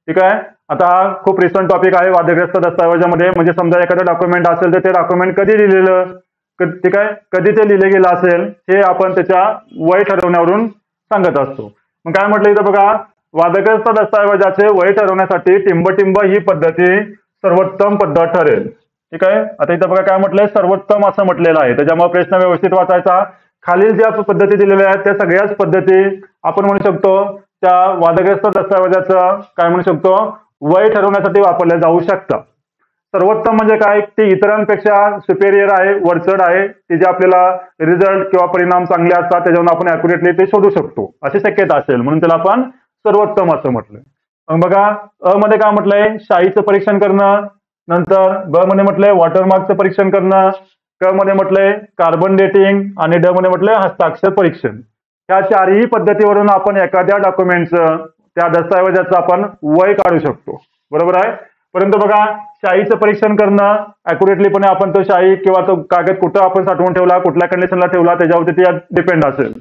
ठीक आहे, आता हा खूप रिसंट टॉपिक आहे वादग्रस्त दस्तऐवजामध्ये. म्हणजे समजा एखादं डॉक्युमेंट असेल तर ते डॉक्युमेंट कधी लिहिलेलं, ठीक आहे, कधी ते लिहिले गेलं असेल हे आपण त्याच्या वय ठरवण्यावरून सांगत असतो. मग काय म्हटलं इथं बघा, वादग्रस्त दस्तऐवजाचे वय ठरवण्यासाठी टिंबटिंब ही पद्धती सर्वोत्तम पद्धत ठरेल. ठीक आहे, आता इथं बघा काय म्हटलंय, सर्वोत्तम असं म्हटलेलं आहे. त्याच्यामुळे प्रश्न व्यवस्थित वाचायचा. खालील ज्या पद्धती दिलेल्या आहेत त्या सगळ्याच पद्धती आपण म्हणू शकतो त्या वादग्रस्त दस्तावेजाचं काय म्हणू शकतो वय ठरवण्यासाठी वापरल्या जाऊ शकतात. सर्वोत्तम म्हणजे काय, ते इतरांपेक्षा सुपेरियर आहे, वरचढ आहे, ते जे आपल्याला रिझल्ट किंवा परिणाम चांगले असतात त्याच्यावरून आपण अॅक्युरेटली ते शोधू शकतो अशी शक्यता असेल म्हणून त्याला आपण सर्वोत्तम असं म्हटलंय. मग बघा अ मध्ये काय म्हटलंय, शाईचं परीक्षण करणं. नंतर ब मध्ये म्हटलंय वॉटरमार्कचं परीक्षण करणं. क मध्ये म्हटलंय कार्बन डेटिंग आणि ड मध्ये म्हटलंय हस्ताक्षर परीक्षण. ह्या चारही पद्धतीवरून आपण एखाद्या डॉक्युमेंटचं त्या दस्तावेजाचं आपण वय काढू शकतो, बरोबर आहे. परंतु बघा शाईचं परीक्षण करणं अॅक्युरेटलीपणे आपण तो शाई किंवा तो कागद कुठं आपण साठवून ठेवला, कुठल्या कंडिशनला ठेवला त्याच्यावरती ते डिपेंड असेल.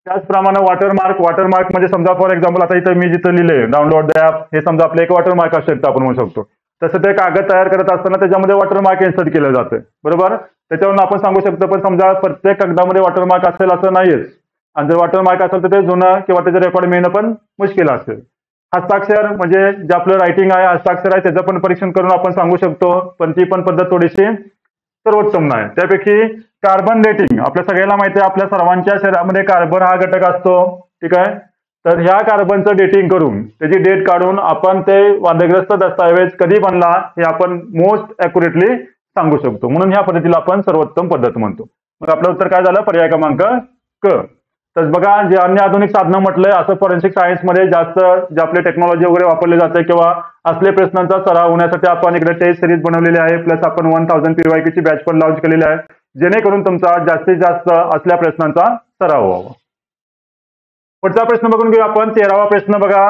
त्याचप्रमाणे वॉटरमार्क म्हणजे समजा फॉर एक्झाम्पल आता इथं मी जिथं लिहिलंय डाउनलोड द ॲप, हे समजा आपलं एक वॉटरमार्क असू शकतं आपण म्हणू शकतो. तसं ते कागद तयार करत असताना त्याच्यामध्ये वॉटरमार्क इन्सर्ट केलं जातं, बरोबर. त्याच्यावरून आपण सांगू शकतो, पण समजा प्रत्येक कागदामध्ये वॉटरमार्क असेल असं नाहीच, आणि जर वॉटरमार्क असेल तर ते जुनं किंवा त्याचं रेकॉर्ड मिळणं पण मुश्किल असेल. हस्ताक्षर म्हणजे जे आपलं रायटिंग आहे, हस्ताक्षर आहे, त्याचं पण परीक्षण करून आपण सांगू शकतो, पण ती पण पद्धत थोडीशी सर्वोत्तम नाही. त्यापैकी कार्बन डेटिंग आपल्या सगळ्यांना माहिती आहे, आपल्या सर्वांच्या शरीरामध्ये कार्बन हा घटक असतो, ठीक आहे. तर ह्या कार्बनचं डेटिंग करून त्याची डेट काढून आपण ते वादग्रस्त दस्तावेज कधी बनला हे आपण मोस्ट अॅक्युरेटली सांगू शकतो, म्हणून ह्या पद्धतीला आपण सर्वोत्तम पद्धत म्हणतो. मग आपलं उत्तर काय झालं, पर्याय क्रमांक क. तर बघा जे अन्य आधुनिक साधनं म्हटलंय असं फॉरेन्सिक सायन्समध्ये जास्त जे आपले टेक्नॉलॉजी वगैरे वापरले जाते किंवा असले प्रश्नांचा सराव होण्यासाठी आपण इकडे टेस्ट सिरीज बनवलेली आहे, प्लस आपण 1000 PYQ ची बॅच पण लॉन्च केलेली आहे, जेणेकरून तुमचा जास्तीत जास्त असल्या प्रश्नांचा सराव व्हावा. पुढचा प्रश्न बघून घेऊ आपण, 13वा प्रश्न बघा.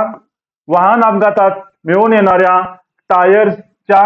वाहन अपघातात मिळून येणाऱ्या टायरच्या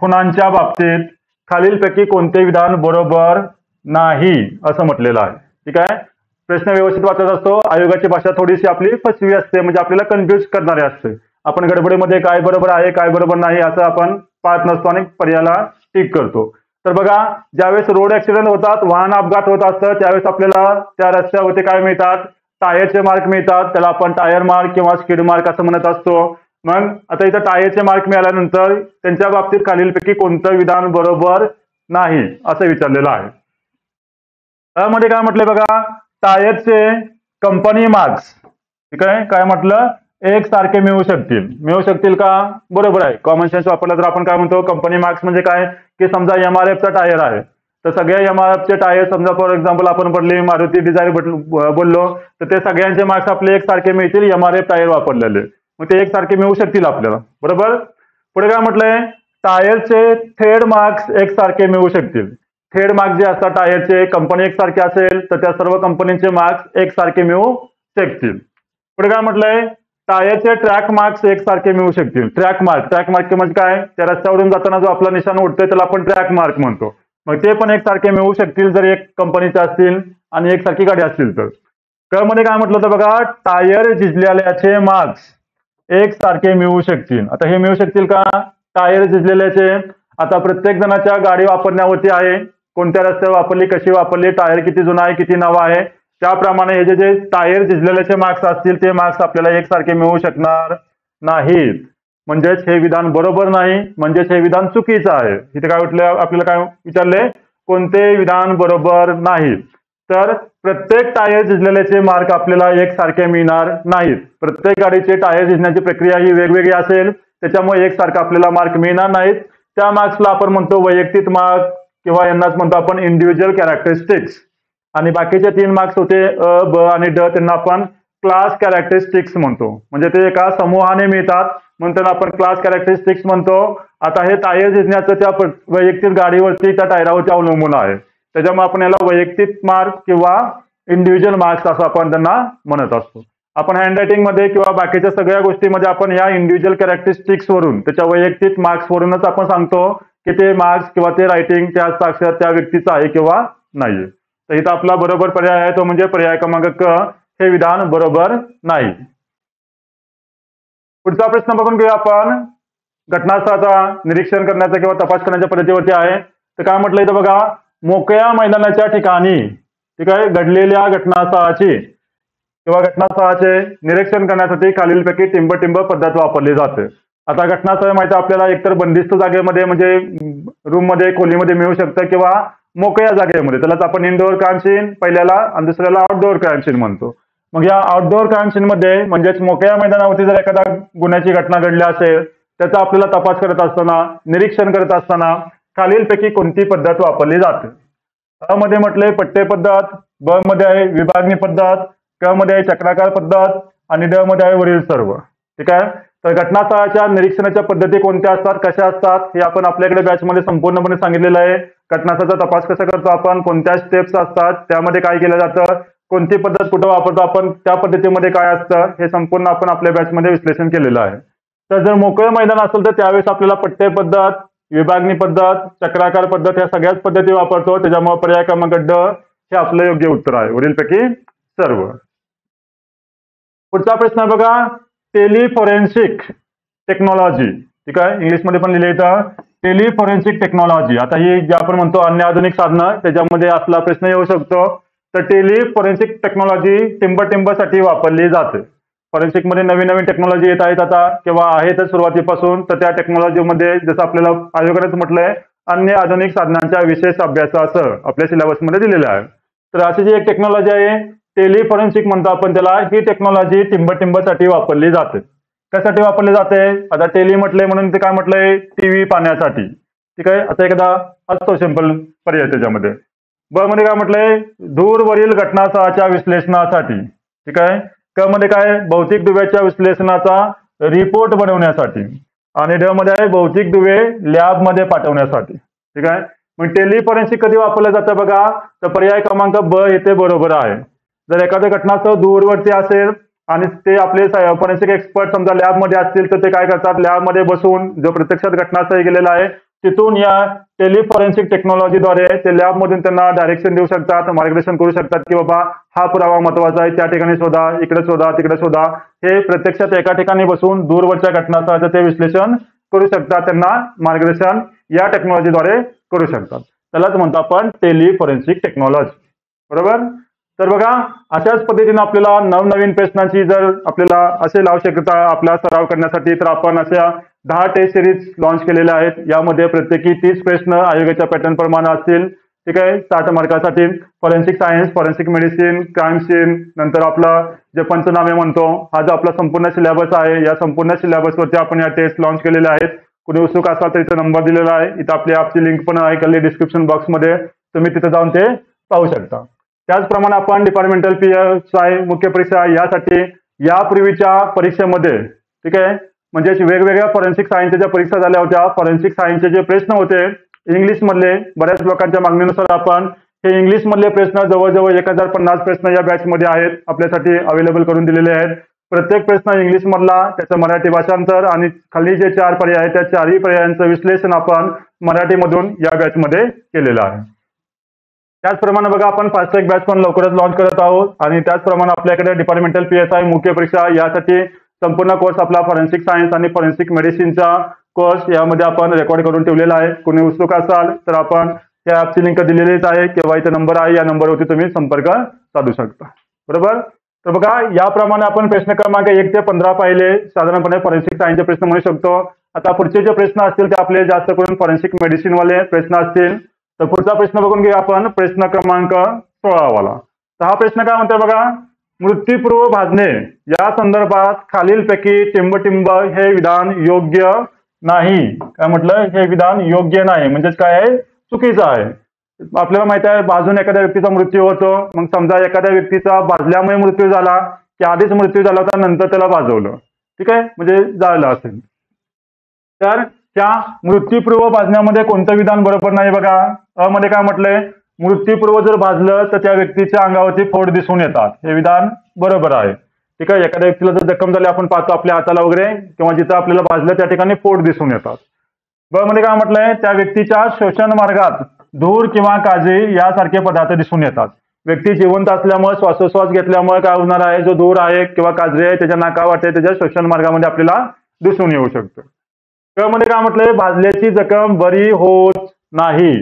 खुणांच्या बाबतीत खालीलपैकी कोणते विधान बरोबर नाही असं म्हटलेलं आहे, ठीक आहे. प्रश्न व्यवस्थित वाचत असतो, आयोगाची भाषा थोडीशी आपली फसवी असते, म्हणजे आपल्याला कन्फ्युज करणारी असते. आपण गडबडीमध्ये काय बरोबर आहे काय बरोबर नाही असं आपण पाहत नसतो आणि पर्यायाला टिक करतो. तर बघा ज्यावेळेस रोड ऍक्सिडेंट होतात, वाहन अपघात होत असतं, त्यावेळेस आपल्याला त्या रस्त्यावरती काय मिळतात, टायरचे मार्क मिळतात, त्याला आपण टायर मार्क किंवा स्किड मार्क असं म्हणत असतो. मग आता इथं टायरचे मार्क मिळाल्यानंतर त्यांच्या बाबतीत खालीलपैकी कोणतं विधान बरोबर नाही असं विचारलेलं आहे. त्यामध्ये काय म्हटलंय बघा, टायरचे कंपनी मार्क्स, ठीक आहे, काय म्हटलं, एक सारखे मिळू शकतील का, बरोबर आहे. कॉमन सेन्स वापरला तर आपण काय म्हणतो, कंपनी मार्क्स म्हणजे काय की समजा MRF चा टायर आहे तर सगळ्या MRF चे टायर समजा फॉर एक्झाम्पल आपण पडले मारुती डिझायर बोललो तर ते सगळ्यांचे मार्क्स आपले एक सारखे मिळतील MRF टायर वापरलेले, मग ते एक सारखे मिळू शकतील आपल्याला, बरोबर. पुढे काय म्हटलंय, टायरचे थेड मार्क्स एक सारखे मिळू शकतील. थेड मार्क्स जे असतात टायरचे कंपनी एक सारखे असेल तर त्या सर्व कंपनीचे मार्क्स एक सारखे मिळू शकतील. पुढे काय म्हटलंय, टायरचे ट्रॅक मार्क्स एक सारखे मिळू शकतील. ट्रॅक मार्क म्हणजे काय, त्या रस्त्यावरून जाताना जो आपला निशाण उडतोय त्याला आपण ट्रॅक मार्क म्हणतो, मग ते पण एक सारखे मिळू शकतील जर एक कंपनीचे असतील आणि एक सारखी गाडी असतील तर. क मध्ये काय म्हटलं होतं बघा, टायर झिजलेल्याचे मार्क्स एक सारखे मिळू शकतील. आता हे मिळू शकतील का, टायर झिजलेल्याचे आता प्रत्येक जणाच्या गाडी वापरण्यावरती आहे, कोणत्या रस्त्यावर वापरली, कशी वापरली, टायर किती जुना आहे, किती नवा आहे, त्याप्रमाणे हे जे टायर झिजलेल्याचे मार्क्स असतील ते मार्क्स आपल्याला एकसारखे मिळू शकणार नाहीत. म्हणजेच हे विधान बरोबर नाही, म्हणजेच हे विधान चुकीचं आहे. इथे काय म्हटलं, आपल्याला काय विचारले, कोणते विधान बरोबर नाही. तर प्रत्येक टायर झिजलेल्याचे मार्क आपल्याला एकसारखे मिळणार नाहीत. प्रत्येक गाडीचे टायर झिजण्याची प्रक्रिया ही वेगवेगळी असेल, त्याच्यामुळे एकसारखा आपल्याला मार्क मिळणार नाहीत. त्या मार्क्सला आपण म्हणतो वैयक्तिक मार्क किंवा यांनाच म्हणतो आपण इंडिव्हिज्युअल कॅरेक्टरिस्टिक्स. आणि बाकीचे 3 मार्क्स होते अ, ब आणि ड, त्यांना आपण क्लास कॅरेक्टरिस्टिक्स म्हणतो, म्हणजे ते एका समूहाने मिळतात म्हणून त्यांना आपण क्लास कॅरेक्टरिस्टिक्स म्हणतो. आता हे टायर झिजण्याचं त्या वैयक्तिक गाडीवरती त्या टायरावरती अवलंबून आहे, त्याच्यामुळे आपण याला वैयक्तिक मार्क किंवा इंडिव्हिज्युअल मार्क्स असं आपण त्यांना म्हणत असतो. आपण हँडरायटिंग मध्ये किंवा बाकीच्या सगळ्या गोष्टीमध्ये आपण या इंडिव्हिज्युअल कॅरेक्टरिस्टिक्स वरून त्याच्या वैयक्तिक मार्क्स वरूनच आपण सांगतो की ते मार्क्स किंवा ते रायटिंग त्या हस्ताक्षर त्या व्यक्तीचं आहे किंवा नाहीये. तर इथं आपला बरोबर पर्याय आहे तो म्हणजे पर्याय क्रमांक क, हे विधान बरोबर नाही. पुढचा प्रश्न बघून घेऊया आपण, घटनास्थळाचा निरीक्षण करण्याचा किंवा तपास करण्याच्या पद्धतीवरती आहे. तर काय म्हटलं इथं बघा, मोकळ्या मैदानाच्या ठिकाणी, ठीक आहे, घडलेल्या घटनास्थळाची किंवा घटनास्थळाचे निरीक्षण करण्यासाठी खालीलपैकी टिंब पद्धत वापरली जाते. आता घटनास्थळ माहिती आपल्याला एकतर बंदिस्त जागेमध्ये म्हणजे रूम मध्ये खोलीमध्ये मिळू शकतं किंवा मोकळ्या जागेमध्ये, त्यालाच आपण इनडोअर क्राईम सीन पहिल्याला आणि दुसऱ्याला आउटडोअर क्राईम सीन म्हणतो. मग या आउटडोअर क्राईम सीन मध्ये म्हणजेच मोकळ्या मैदानावरती जर एखादा गुन्ह्याची घटना घडली असेल, त्याचा आपल्याला तपास करत असताना, निरीक्षण करत असताना खालीलपैकी कोणती पद्धत वापरली जाते? अ मध्ये म्हटले पट्टे पद्धत, ब मध्ये आहे विभागणी पद्धत, क मध्ये आहे चक्राकार पद्धत आणि ड मध्ये आहे वरील सर्व. ठीक आहे. तर घटनास्थळाच्या निरीक्षणाच्या पद्धती कोणत्या असतात, कशा असतात, हे आपण आपल्याकडे बॅचमध्ये संपूर्णपणे सांगितलेलं आहे. घटनास्थळाचा तपास कसा करतो आपण, कोणत्या स्टेप्स असतात, त्यामध्ये काय केलं जातं, कोणती पद्धत कुठं वापरतो आपण, त्या पद्धतीमध्ये काय असतं, हे संपूर्ण आपण आपल्या बॅचमध्ये विश्लेषण केलेलं आहे. तर जर मोकळं मैदान असेल तर त्यावेळेस आपल्याला पट्टे पद्धत, विभागणी पद्धत, चक्राकार पद्धत या सगळ्याच पद्धती वापरतो. त्याच्यामुळे पर्याय क्रमांक ड हे आपलं योग्य उत्तर आहे, वरीलपैकी सर्व. पुढचा प्रश्न बघा, टेलिफोरेन्सिक टेक्नॉलॉजी. ठीक आहे, इंग्लिशमध्ये पण लिहिलं येतं टेलिफोरेन्सिक टेक्नॉलॉजी. आता ही जे आपण म्हणतो अन्य आधुनिक साधनं, त्याच्यामध्ये असला प्रश्न येऊ शकतो. तर टेलिफोरेन्सिक टेक्नॉलॉजी टिंबसाठी वापरली जाते. फॉरेन्सिक मध्ये नवीन नवीन टेक्नॉलॉजी येत आहेत आता किंवा आहेतच सुरुवातीपासून. तर त्या टेक्नॉलॉजीमध्ये जसं आपल्याला आयोगानेच म्हटलंय, अन्य आधुनिक साधनांच्या विशेष अभ्यासासह आपल्या सिलेबसमध्ये दिलेलं आहे. तर अशी जी एक टेक्नॉलॉजी आहे टेलिफोरेन्सिक म्हणतो आपण त्याला, ही टेक्नॉलॉजी टिंबसाठी वापरली जाते. कशासाठी वापरली जाते? आता टेली म्हटलंय म्हणून ते काय म्हटलंय, टीव्ही पाहण्यासाठी. ठीक आहे. आता एखादा असतो सिंपल पर्याय त्याच्यामध्ये. ब मध्ये काय म्हटलंय, दूरवरील घटनास्थळाच्या विश्लेषणासाठी. ठीक आहे. क मध्ये काय, भौतिक दुव्याच्या विश्लेषणाचा रिपोर्ट बनवण्यासाठी. आणि ड मध्ये आहे भौतिक दुवे लॅबमध्ये पाठवण्यासाठी. ठीक आहे. मग टेलिफोरेन्सिक कधी वापरलं जातं बघा, तर पर्याय क्रमांक ब येथे बरोबर आहे. जर एखादं घटनास्थळ दूरवरती असेल आणि ते आपले फॉरेन्सिक एक्सपर्ट समजा लॅबमध्ये असतील, तर ते काय करतात, लॅबमध्ये बसून जो प्रत्यक्षात घटनास्थळी गेलेला आहे तिथून या टेलिफोरेन्सिक टेक्नॉलॉजीद्वारे ते लॅबमधून त्यांना डायरेक्शन देऊ शकतात, मार्गदर्शन करू शकतात की बाबा हा पुरावा महत्वाचा आहे, त्या ठिकाणी शोधा, इकडे शोधा, तिकडे शोधा. हे प्रत्यक्षात एका ठिकाणी बसून दूरवरच्या घटनास्थळाचं ते विश्लेषण करू शकतात, त्यांना मार्गदर्शन या टेक्नॉलॉजीद्वारे करू शकतात. त्यालाच म्हणतो आपण टेलिफोरेन्सिक टेक्नॉलॉजी. बरोबर. तर बघा, अशाच पद्धतीने आपल्याला नवनवीन प्रश्नांची जर आपल्याला असेल आवश्यकता आपला सराव करण्यासाठी, तर आपण अशा 10 टेस्ट सिरीज लॉन्च केलेल्या आहेत. यामध्ये प्रत्येकी 30 प्रश्न आयोगाच्या पॅटर्न प्रमाणे असतील. ठीक आहे. 60 मार्कासाठी forensic science, forensic medicine, crime scene, नंतर आपला जे पंचनामे म्हणतो, हा जो आपला संपूर्ण सिलेबस आहे, या संपूर्ण सिलेबसवरती आपण या टेस्ट लॉन्च केलेल्या आहेत. कुणी उत्सुक असाल तर इथं नंबर दिलेला आहे, इथं आपली ॲपची लिंक पण आहे खाली डिस्क्रिप्शन बॉक्समध्ये, तुम्ही तिथे जाऊन ते पाहू शकता. त्याचप्रमाणे आपण डिपार्टमेंटल PSI मुख्य परीक्षा यासाठी यापूर्वीच्या परीक्षेमध्ये, ठीक आहे, म्हणजे वेगवेगळ्या फॉरेन्सिक सायन्सच्या ज्या परीक्षा झाल्या होत्या, फॉरेन्सिक सायन्सचे जे प्रश्न होते इंग्लिश मधले, बऱ्याच लोकांच्या मागणीनुसार आपण हे इंग्लिश मधले प्रश्न जवळजवळ 1050 प्रश्न या बॅच मध्ये आहेत, आपल्यासाठी अवेलेबल करून दिलेले आहेत. प्रत्येक प्रश्न इंग्लिश मधला, त्याचं मराठी भाषांतर आणि खाली जे 4 पर्याय आहेत त्या 4ही पर्यायांचं विश्लेषण आपण मराठीमधून या बॅच मध्ये केलेलं आहे. त्याचप्रमाणे बघा, आपण फास्ट ट्रॅक बॅच पण लवकरच लॉन्च करत आहोत आणि त्याचप्रमाणे आपल्याकडे डिपार्टमेंटल PSI मुख्य परीक्षा यासाठी संपूर्ण कोर्स आपला फॉरेन्सिक सायन्स आणि फॉरेन्सिक मेडिसिनचा कोर्स यामध्ये आपण रेकॉर्ड करून ठेवलेला आहे. कोणी उत्सुक असाल तर आपण या ॲपची लिंक दिलेलीच आहे किंवा इथे नंबर आहे, या नंबरवरती तुम्ही संपर्क साधू शकता. बरोबर. तर बघा, याप्रमाणे आपण प्रश्न क्रमांक 1 ते 15 पाहिले, साधारणपणे फॉरेन्सिक सायन्सचे प्रश्न म्हणू शकतो. आता पुढचे जे प्रश्न असतील ते आपले जास्त करून फॉरेन्सिक मेडिसिनवाले प्रश्न असतील. तर पुढचा प्रश्न बघून घेऊ आपण, प्रश्न क्रमांक 16 वाला. तर हा प्रश्न काय म्हणतोय बघा, मृत्यूपूर्व भाजणे या संदर्भात खालीलपैकी टिंब हे विधान योग्य नाही. काय म्हटलं, हे विधान योग्य नाही म्हणजेच काय आहे, चुकीचं आहे. आपल्याला माहिती आहे भाजून एखाद्या व्यक्तीचा मृत्यू होतो. मग समजा एखाद्या व्यक्तीचा भाजल्यामुळे मृत्यू झाला की आधीच मृत्यू झाला होता नंतर त्याला भाजवलं, ठीक आहे, म्हणजे जाळलं असेल, तर त्या मृत्यूपूर्व भाजण्यामध्ये कोणतं विधान बरोबर नाही बघा. अ मध्ये काय म्हटलंय, मृत्यूपूर्व जर भाजलं तर त्या व्यक्तीच्या अंगावरती फोड दिसून येतात, हे विधान बरोबर आहे. ठीक आहे. एखाद्या व्यक्तीला जर जखम झाली आपण पाहतो आपल्या हाताला वगैरे किंवा जिथं आपल्याला भाजलं त्या ठिकाणी फोड दिसून येतात. ब मध्ये काय म्हटलंय, त्या व्यक्तीच्या श्वसन मार्गात धूर किंवा काजळी यासारखे पदार्थ दिसून येतात. व्यक्ती जिवंत असल्यामुळे श्वासोश्वास घेतल्यामुळे काय होणार आहे, जो धूर आहे किंवा काजळी आहे त्याच्या नाकावाटे त्याच्या श्वसन मार्गामध्ये आपल्याला दिसून येऊ शकतं. क मध्ये काय म्हटलंय, भाजल्याची जखम बरी होत नाही.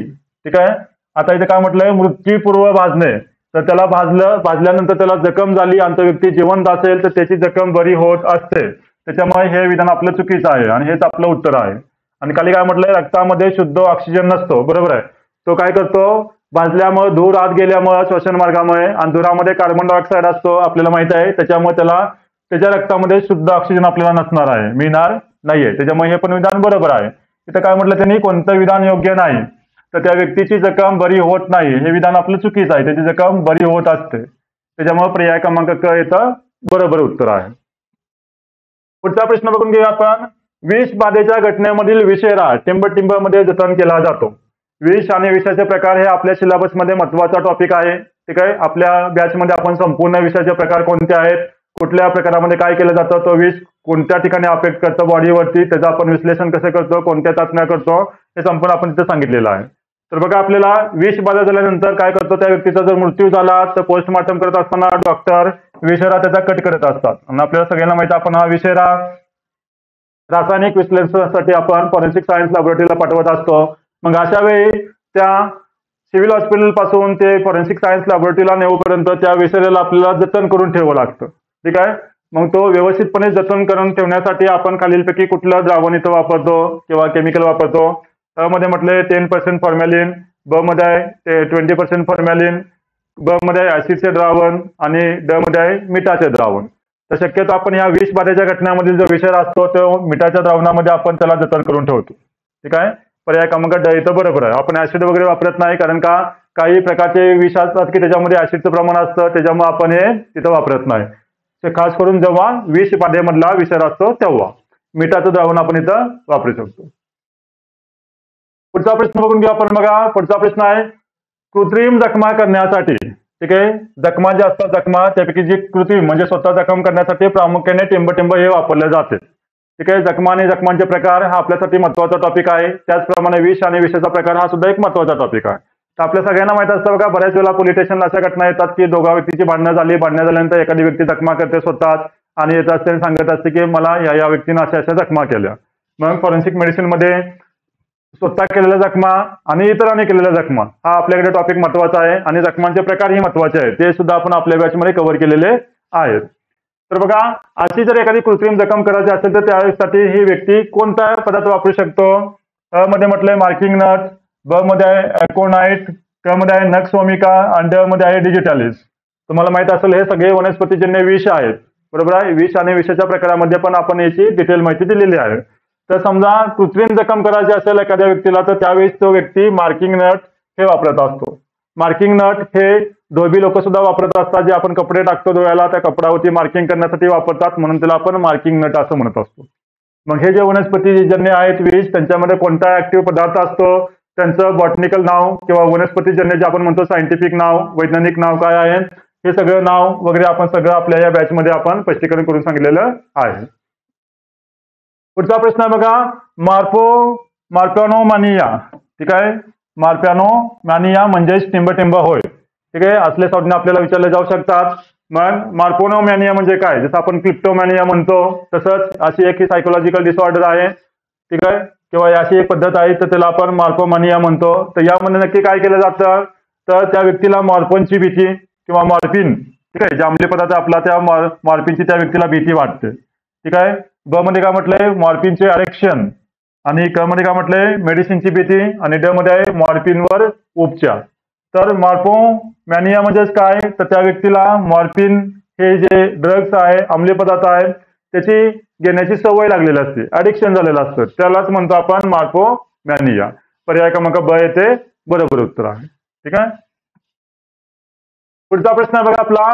ठीक आहे. आता इथे काय म्हटलंय, मृत्यूपूर्व भाजणे, तर त्याला भाजल्यानंतर त्याला जखम झाली आणि तो व्यक्ती जिवंत असेल तर त्याची जखम बरी होत असते. त्याच्यामुळे हे विधान आपलं चुकीचं आहे आणि हेच आपलं उत्तर आहे. आणि खाली काय म्हटलंय, रक्तामध्ये शुद्ध ऑक्सिजन नसतो. बरोबर आहे. तो काय करतो, भाजल्यामुळे धूर आत गेल्यामुळे श्वसन मार्गामुळे, आणि धुरामध्ये कार्बन डायऑक्साईड असतो आपल्याला माहित आहे, त्याच्यामुळे त्याच्या रक्तामध्ये शुद्ध ऑक्सिजन आपल्याला नसणार आहे, मिळणार नाहीये. त्याच्यामुळे हे पण विधान बरोबर आहे. इथं काय म्हटलं त्यांनी, कोणतं विधान योग्य नाही, तर त्या व्यक्तीची जखम बरी होत नाही हे विधान आपलं चुकीचं आहे. त्याची जखम बरी होत असते. त्याच्यामुळे पर्याय क्रमांक क इथं बरोबर उत्तर आहे. पुढचा प्रश्न बघून घेऊया आपण. विष बाधेच्या घटनेमधील विषेरा टिंबटिंबमध्ये जतन केला जातो. विष आणि विषाचे प्रकार हे आपल्या सिलेबसमध्ये महत्वाचा टॉपिक आहे. ठीक आहे, आपल्या बॅचमध्ये आपण संपूर्ण विषाचे प्रकार कोणते आहेत, कुठल्या प्रकारामध्ये काय केलं जातं, तो विष कोणत्या ठिकाणी अफेक्ट करतो बॉडीवरती, त्याचं आपण विश्लेषण कसं करतो, कोणत्या चाचण्या करतो, हे संपूर्ण आपण तिथे सांगितलेलं आहे. तर बघा, आपल्याला विष बाधा झाल्यानंतर काय करतो, त्या व्यक्तीचा जर मृत्यू झाला तर पोस्टमॉर्टम करत असताना डॉक्टर विषेरा त्याचा कट करत असतात. आणि आपल्याला सगळ्यांना माहिती, आपण हा विषेरा रासायनिक विश्लेषणासाठी आपण फॉरेन्सिक सायन्स लॅबोरेटरीला पाठवत असतो. मग अशा वेळी त्या सिव्हिल हॉस्पिटल पासून ते फॉरेन्सिक सायन्स लॅबोरेटरीला नेऊपर्यंत त्या विषाऱ्याला आपल्याला जतन करून ठेवावं लागतं. ठीक आहे, मग तो व्यवस्थितपणे जतन करून ठेवण्यासाठी आपण खालीलपैकी कुठलं द्रावण इथं वापरतो किंवा केमिकल वापरतो. अ मध्ये म्हटले 10% फॉर्मॅलिन, ब मध्ये आहे 20% फॉर्मॅलिन, ब मध्ये आहे ऍसिडचे द्रावण आणि ड मध्ये आहे मिठाचे द्रावण. तर शक्यतो आपण या विष बाधेच्या घटनामधील जो विषार असतो तो मिठाच्या द्रावणामध्ये आपण त्याला जतन करून ठेवतो. ठीक आहे, पर्याय क्रमांक ड इथं बरोबर आहे. आपण ऍसिड वगैरे वापरत नाही, कारण का काही प्रकारचे विष असतात की त्याच्यामध्ये ऍसिडचं प्रमाण असतं, त्याच्यामुळे आपण हे तिथं वापरत नाही. खास करून जेव्हा विष बाधेमधला विषार असतो तेव्हा मिठाचं द्रावण आपण इथं वापरू शकतो. पुढचा प्रश्न बघून घेऊ आपण. बघा, पुढचा प्रश्न आहे, कृत्रिम जखमा करण्यासाठी. ठीक आहे, जखमा जे असतात, जखमा त्यापैकी जी कृत्रिम म्हणजे स्वतः जखम करण्यासाठी प्रामुख्याने टिंब हे वापरले जाते. ठीक आहे, जखमा आणि जखमांचे प्रकार हा आपल्यासाठी महत्वाचा टॉपिक आहे. त्याचप्रमाणे विष आणि विषाचा प्रकार हा सुद्धा एक महत्वाचा टॉपिक आहे. तर आपल्या सगळ्यांना माहित असतं बघा, बऱ्याच वेळेला पोलीस स्टेशनला अशा घटना येतात की दोघा व्यक्तीची भांडणं झाल्यानंतर एखादी व्यक्ती जखमा करते स्वतःच आणि येत असते आणि सांगत असते की मला या व्यक्तीनं अशा जखमा केल्या. मग फॉरेन्सिक मेडिसिन मध्ये स्वतः केलेल्या जखमा आणि इतरांनी केलेल्या जखमा हा आपल्याकडे टॉपिक महत्वाचा आहे, आणि जखमांचे प्रकारही महत्वाचे आहेत, ते सुद्धा आपण आपल्या बॅचमध्ये कव्हर केलेले आहेत. तर बघा, अशी जर एखादी कृत्रिम जखम करायची असेल तर त्यासाठी ही व्यक्ती कोणता पदार्थ वापरू शकतो. अ मध्ये म्हटलंय मार्किंग नट, ब मध्ये आहे अॅकोनाइट, क मध्ये आहे नक्स ओमिका आणि ड मध्ये आहे डिजिटॅलिस. तुम्हाला माहित असेल हे सगळे वनस्पतीजन्य विष आहेत. बरोबर आहे, विष आणि विषाच्या प्रकारामध्ये पण आपण याची डिटेल माहिती दिलेली आहे. तर समजा कृत्रिम जखम करायची असेल एखाद्या व्यक्तीला तर त्यावेळेस तो व्यक्ती मार्किंग नट हे वापरत असतो. मार्किंग नट हे धोबी लोक सुद्धा वापरत असतात, जे आपण कपडे टाकतो डोळ्याला त्या कपड्यावरती मार्किंग करण्यासाठी वापरतात, म्हणून त्याला आपण मार्किंग नट असं म्हणत असतो. मग हे जे वनस्पतीजन्य आहेत विष, त्यांच्यामध्ये कोणता ऍक्टिव्ह पदार्थ असतो, त्यांचं बॉटनिकल नाव किंवा वनस्पतीजन्य जे आपण म्हणतो सायंटिफिक नाव, वैज्ञानिक नाव काय आहे, हे सगळं नाव वगैरे आपण सगळं आपल्या या बॅचमध्ये आपण स्पष्टीकरण करून सांगितलेलं आहे. पुढचा प्रश्न आहे बघा, मार्पॅनोमॅनिया. ठीक आहे, मार्पॅनोमॅनिया म्हणजेच टिंब होय. ठीक आहे, असले संज्ञा आपल्याला विचारले जाऊ शकतात. मग मार्पोनोमॅनिया म्हणजे काय, जसं आपण क्लिप्टोमॅनिया म्हणतो तसंच अशी एक सायकोलॉजिकल डिसऑर्डर आहे. ठीक आहे, किंवा अशी एक पद्धत आहे तर त्याला आपण मार्पोमॅनिया म्हणतो. तर यामध्ये नक्की काय केलं जातं, तर त्या व्यक्तीला मॉर्फिनची भीती किंवा मॉर्फिन, ठीक आहे, जे अंमली पदार्थ आपला त्या मॉर्फिनची त्या व्यक्तीला भीती वाटते. ठीक आहे, ब मध्ये काय म्हटलंय मॉर्फिनचे अरेक्शन, आणि क मध्ये काय म्हटलंय मेडिसिनची भीती, आणि ड मध्ये आहे मॉर्फिनवर उपचार. तर मार्पोमॅनिया म्हणजेच काय, तर त्या व्यक्तीला मॉर्फिन हे जे ड्रग्स आहे, अंमली पदार्थ आहे, त्याची घेण्याची सवय लागलेली असते, ऍडिक्शन झालेलं असतं, त्यालाच म्हणतो आपण मार्पोमॅनिया. पर्याय क्रमांक ब येथे बरोबर उत्तर आहे. ठीक आहे, पुढचा प्रश्न आहे बघा आपला,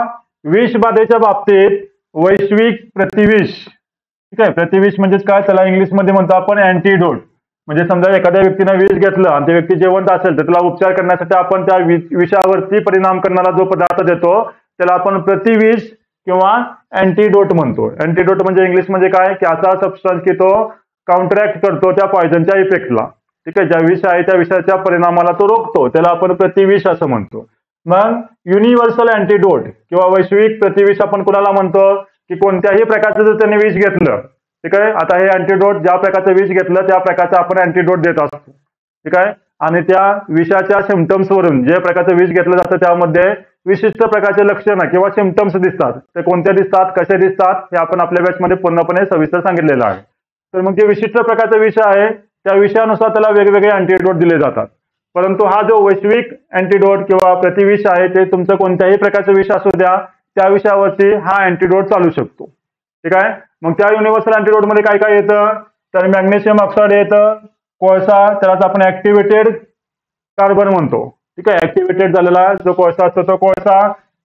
विषबाधेच्या बाबतीत वैश्विक प्रतिविष. ठीक आहे, प्रतिविष म्हणजेच काय, त्याला इंग्लिशमध्ये म्हणतो आपण अँटीडोट. म्हणजे समजा एखाद्या व्यक्तीने विष घेतलं आणि ते व्यक्ती जिवंत असेल तर त्याला उपचार करण्यासाठी आपण त्या विषावरती परिणाम करणारा जो पदार्थ देतो त्याला आपण प्रतिविष किंवा अँटीडोट म्हणतो. अँटीडोट म्हणजे इंग्लिश मध्ये काय, की असा सबस्टन्स की तो काउंटरॅक्ट करतो त्या पॉयझनच्या इफेक्टला. ठीक आहे, ज्या विष आहे त्या विषाच्या परिणामाला तो रोखतो, त्याला आपण प्रतिविष असं म्हणतो. मग युनिव्हर्सल अँटीडोट किंवा वैश्विक प्रतिविष आपण कुणाला म्हणतो, की कोणत्याही प्रकारचं जर त्यांनी विष घेतलं, ठीक आहे, आता हे अँटीडोट ज्या प्रकारचं विष घेतलं त्या प्रकारचं आपण अँटीडोट देत असतो. ठीक आहे, आणि त्या विषाच्या सिम्पटम्स वरून जे प्रकारचं विष घेतलं जातं त्यामध्ये विशिष्ट प्रकारचे लक्षणं किंवा सिम्पटम्स दिसतात. ते कोणते दिसतात, कसे दिसतात, हे आपण आपल्या बॅचमध्ये पूर्णपणे सविस्तर सांगितलेलं आहे. तर मग जे विशिष्ट प्रकारचं विष आहे त्या विषयानुसार त्याला वेगवेगळे अँटीडोट दिले जातात. परंतु हा जो वैश्विक अँटीडोट किंवा प्रतिविष आहे ते तुमचं कोणत्याही प्रकारचं विष असू द्या त्या विषयावरती हा अँटीडोट चालू शकतो. ठीक आहे. मग त्या युनिव्हर्सल अँटीडोट मध्ये काय काय येतं, तर मॅग्नेशियम ऑक्साईड येतं, कोळसा, त्यालाच आपण ऍक्टिव्हेटेड कार्बन म्हणतो. ठीक आहे. ऍक्टिव्हेटेड झालेला जो कोळसा असतो तो कोळसा,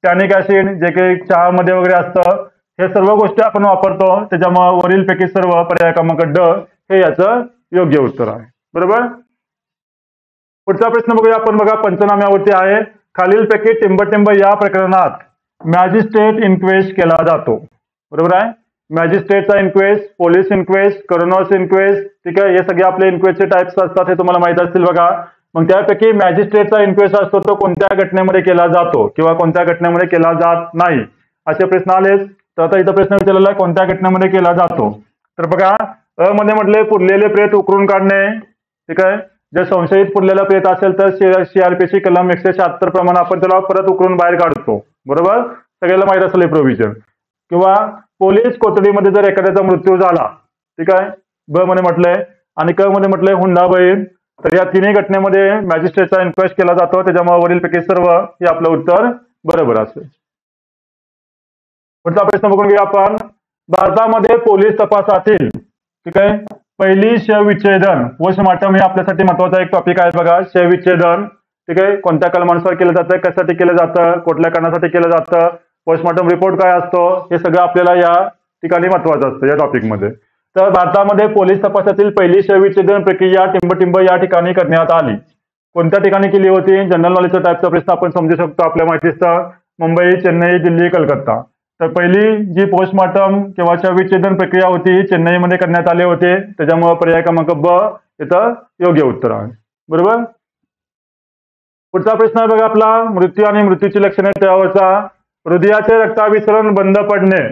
टॅनिक ऍसिड जे काही चहामध्ये वगैरे असतं, हे सर्व गोष्टी आपण वापरतो. त्याच्यामुळे वरीलपैकी सर्व पर्याय क्रमांक ड हे याचं योग्य उत्तर आहे. बरोबर. पुढचा प्रश्न बघूया आपण. बघा, पंचनाम्यावरती आहे. खालीलपैकी टिंबटिंब या प्रकरणात मॅजिस्ट्रेट इन्क्वेस्ट केला जातो. बरोबर आहे. मॅजिस्ट्रेटचा इन्क्वेस्ट, पोलीस इन्क्वेस्ट, करोनर्स इन्क्वेस्ट. ठीक आहे. हे सगळे आपले इन्क्वेस्टचे टाइप्स असतात, हे तुम्हाला माहित असतील. बघा, मग त्यापैकी मॅजिस्ट्रेटचा इन्क्वेस्ट असतो तो कोणत्या घटनेमध्ये केला जातो किंवा कोणत्या घटनेमध्ये केला जात नाही, असे प्रश्न आलेच. तर आता इथं प्रश्न विचारलेला आहे कोणत्या घटनेमध्ये केला जातो. तर बघा, अ मध्ये म्हटले पुरलेले प्रेत उकरून काढणे. ठीक आहे. जर संशयित पुरलेला प्रेत असेल तर सीआरपीसी कलम 176 प्रमाणे आपण त्याला परत उकरून बाहेर काढतो. बरोबर. सगळ्याला माहित असेल प्रोव्हिजन. किंवा पोलीस कोठडीमध्ये जर एखाद्याचा मृत्यू झाला, ठीक आहे, ब मध्ये म्हटलंय, आणि क मध्ये म्हटलंय हुंडाबळी, तर या तिन्ही घटनेमध्ये मॅजिस्ट्रेटचा इन्क्वेस्ट केला जातो. त्याच्यामुळे वरीलपैकी सर्व हे आपलं उत्तर बरोबर असेल. पुढचा प्रश्न बघून घेऊया आपण. भारतामध्ये पोलीस तपासातील, ठीक आहे, पहिली शवविच्छेदन पोस्टमॉर्टम हे आपल्यासाठी महत्वाचा एक टॉपिक आहे. बघा, शवविच्छेदन, ठीक आहे, कोणत्या कलमानुसार केलं जातं, कशासाठी केलं जातं, कुठल्या कारणासाठी केलं जातं, पोस्टमॉर्टम रिपोर्ट काय असतो, हे सगळं आपल्याला या ठिकाणी महत्वाचं असतं या टॉपिकमध्ये. तर भारतामध्ये पोलीस तपासातील पहिली शवविच्छेदन प्रक्रिया टिंबटिंब या ठिकाणी करण्यात आली. कोणत्या ठिकाणी केली होती? जनरल नॉलेजचा टाईपचा प्रश्न आपण समजू शकतो आपल्या माहितीचं. मुंबई, चेन्नई, दिल्ली, कलकत्ता. तर पहिली जी पोस्टमॉर्टम किंवा शवविच्छेदन प्रक्रिया होती ही चेन्नईमध्ये करण्यात आली होती. त्याच्यामुळे पर्याय क्रमांक ब इथं योग्य उत्तर आहे. बरोबर. पुढचा प्रश्न आहे बघा आपला, मृत्यू आणि मृत्यूची लक्षणे त्यावरचा. हृदयाचे रक्ताभिसरण बंद पडणे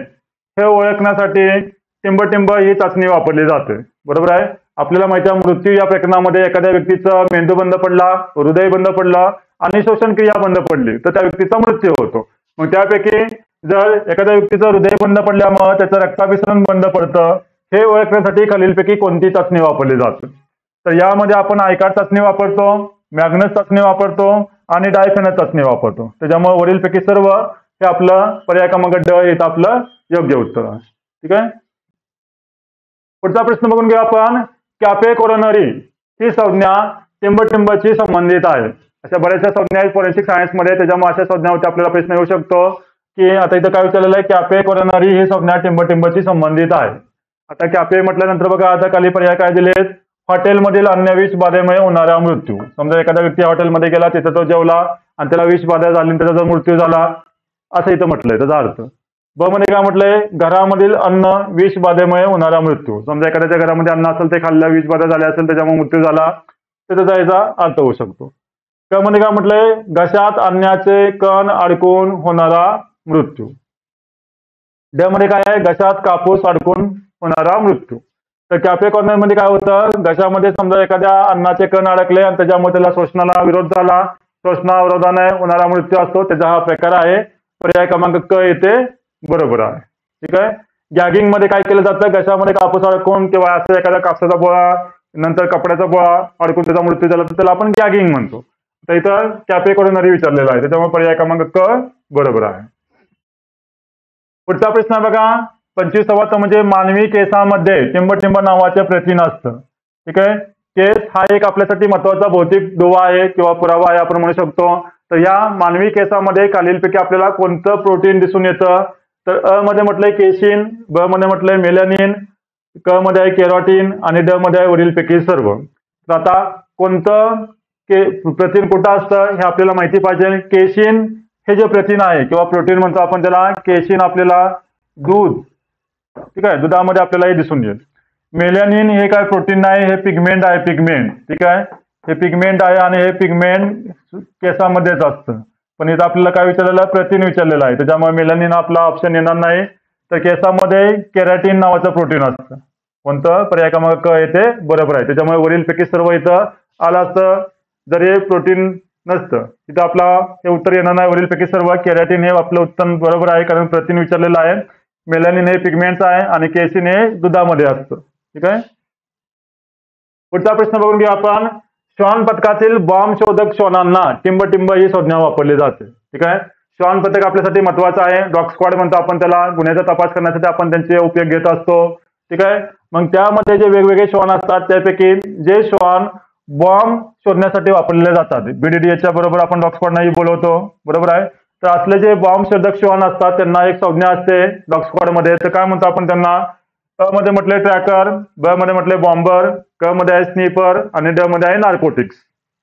हे ओळखण्यासाठी टिंबटिंब ही चाचणी वापरली जाते. बरोबर आहे. आपल्याला माहिती आहे मृत्यू या प्रकरणामध्ये एखाद्या व्यक्तीचा मेंदू बंद पडला, हृदय बंद पडला आणि श्वसनक्रिया बंद पडली तर त्या व्यक्तीचा मृत्यू होतो. मग त्यापैकी जर एखाद्या व्यक्तीचं हृदय बंद पडल्यामुळे त्याचं रक्ताभिसरण बंद पडतं, हे ओळखण्यासाठी खालीलपैकी कोणती चाचणी वापरली जाते? तर यामध्ये आपण आयकार्ड चाचणी वापरतो, मॅग्नस चाचणी वापरतो आणि डायफेनस चाचणी वापरतो. त्याच्यामुळे वरीलपैकी सर्व हे आपलं पर्याय क्रमांक ड हे आपलं योग्य उत्तर आहे. ठीक आहे. पुढचा प्रश्न बघून घेऊ आपण. कॅपे कोरोनरी ही संज्ञा टिंबटिंबची संबंधित आहे. अशा बऱ्याचशा संज्ञा आहेत फॉरेन्सिक सायन्समध्ये, त्याच्यामुळे अशा संज्ञावरती आपल्याला प्रश्न येऊ शकतो की आता इथं काय विचारलेलं आहे, कॅपे कोरोनरी ही संज्ञा टिंबटिंबची संबंधित आहे. आता कॅपे म्हटल्यानंतर बघा आता खाली पर्याय काय दिलेत. हॉटेलमधील अन्न विष बाधेमुळे होणारा मृत्यू. समजा एखादा व्यक्ती हॉटेलमध्ये गेला, तिथं तो जेवला आणि त्याला विष बाधा झाली आणि त्याचा जर मृत्यू झाला असं इथं म्हटलंय. त्याचा अर्थ ब मध्ये काय म्हटलंय, घरामधील अन्न विष बाधेमुळे होणारा मृत्यू. समजा एखाद्याच्या घरामध्ये अन्न असेल ते खाल्ल्या विष बाधा झाली असेल त्याच्यामुळे मृत्यू झाला तर त्याचा याचा अर्थ होऊ शकतो. क मध्ये काय म्हटलंय, घशात अन्नाचे कण अडकून होणारा मृत्यू. ड मध्ये काय आहे, घशात कापूस अडकून होणारा मृत्यू. तर कॅपे कॉर्नर मध्ये काय होतं, घशामध्ये समजा एखाद्या अन्नाचे कण अडकले आणि त्याच्यामुळे त्याला श्वसनाला विरोध झाला, श्वसनाविरोधाने होणारा मृत्यू असतो, त्याचा हा प्रकार आहे. पर्याय क्रमांक क येथे बरोबर आहे. ठीक आहे. गॅगिंग मध्ये काय केलं जातं, घशामध्ये कापूस अडकून किंवा असं एखाद्या कापसाचा बोळा नंतर कपड्याचा बोळा अडकून त्याचा मृत्यू झाला तर त्याला आपण गॅगिंग म्हणतो. तर इथं कॅपे कोरोनरी विचारलेला आहे, त्याच्यामुळे पर्याय क्रमांक क बरोबर आहे. पुढचा प्रश्न बघा, 25वा तो म्हणजे मानवी केसामध्ये टिंबटिंब नावाचे प्रथिन असतं. ठीक आहे. केस हा एक आपल्यासाठी महत्वाचा भौतिक दुवा आहे किंवा पुरावा आहे आपण म्हणू शकतो. तर या मानवी केसामध्ये खालीलपैकी आपल्याला कोणतं प्रोटीन दिसून येतं, तर अ मध्ये म्हटलंय केशिन, ब मध्ये म्हटलंय मेलॅनिन, क मध्ये आहे केरॉटिन आणि ड मध्ये आहे वरीलपैकी सर्व. तर आता कोणतं प्रथिन कुठं असतं हे आपल्याला माहिती पाहिजे. केशिन हे जे प्रथिन आहे किंवा प्रोटीन म्हणतो आपण त्याला, केशिन आपल्याला दूध, ठीक आहे, दुधामध्ये आपल्याला हे दिसून येईल. मेलॅनिन हे काय प्रोटीन नाही, हे पिगमेंट आहे, पिगमेंट. ठीक आहे. हे पिगमेंट आहे आणि हे पिगमेंट केसामध्येच असतं. पण इथं आपल्याला काय विचारलेलं, प्रथिन विचारलेलं आहे, त्याच्यामुळे मेलॅनिन आपला ऑप्शन येणार नाही. तर केसामध्ये केरॅटिन नावाचं प्रोटीन असतं. कोणतं? पर्याय क्रमांक क येथे बरोबर आहे. त्याच्यामुळे वरीलपैकी सर्व इथं आलं असतं. जर हे प्रोटीन नसतं तिथं आपला हे उत्तर येणार नाही. वरीलपैकी सर्व केरॅटिन हे आपलं उत्तर बरोबर आहे, कारण प्रथिन विचारलेलं आहे. मेलॅनिन हे पिगमेंट्स आहे आणि केसिन हे दुधामध्ये असतं. ठीक आहे. पुढचा प्रश्न बघून घेऊ आपण. श्वान पथकातील बॉम्ब शोधक श्वानांना टिंब ही संज्ञा वापरली जाते. ठीक आहे. श्वान पथक आपल्यासाठी महत्वाचं आहे. डॉग स्क्वॉड म्हणतो आपण त्याला. गुन्ह्याचा तपास करण्यासाठी आपण त्यांचे उपयोग घेत असतो. ठीक आहे. मग त्यामध्ये जे वेगवेगळे श्वान असतात त्यापैकी जे श्वान बॉम्ब शोधण्यासाठी वापरले जातात, BDDHच्या बरोबर आपण डॉग स्क्वॉड नाही बोलवतो, बरोबर आहे. तर असले जे बॉम्ब शोधक श्वान असतात त्यांना एक संज्ञा असते डॉग स्क्वॉड मध्ये. तर काय म्हणतो आपण त्यांना? अ मध्ये म्हटले ट्रॅकर, ब मध्ये म्हटले बॉम्बर, क मध्ये आहे स्नीपर आणि ड मध्ये आहे नार्कोटिक्स.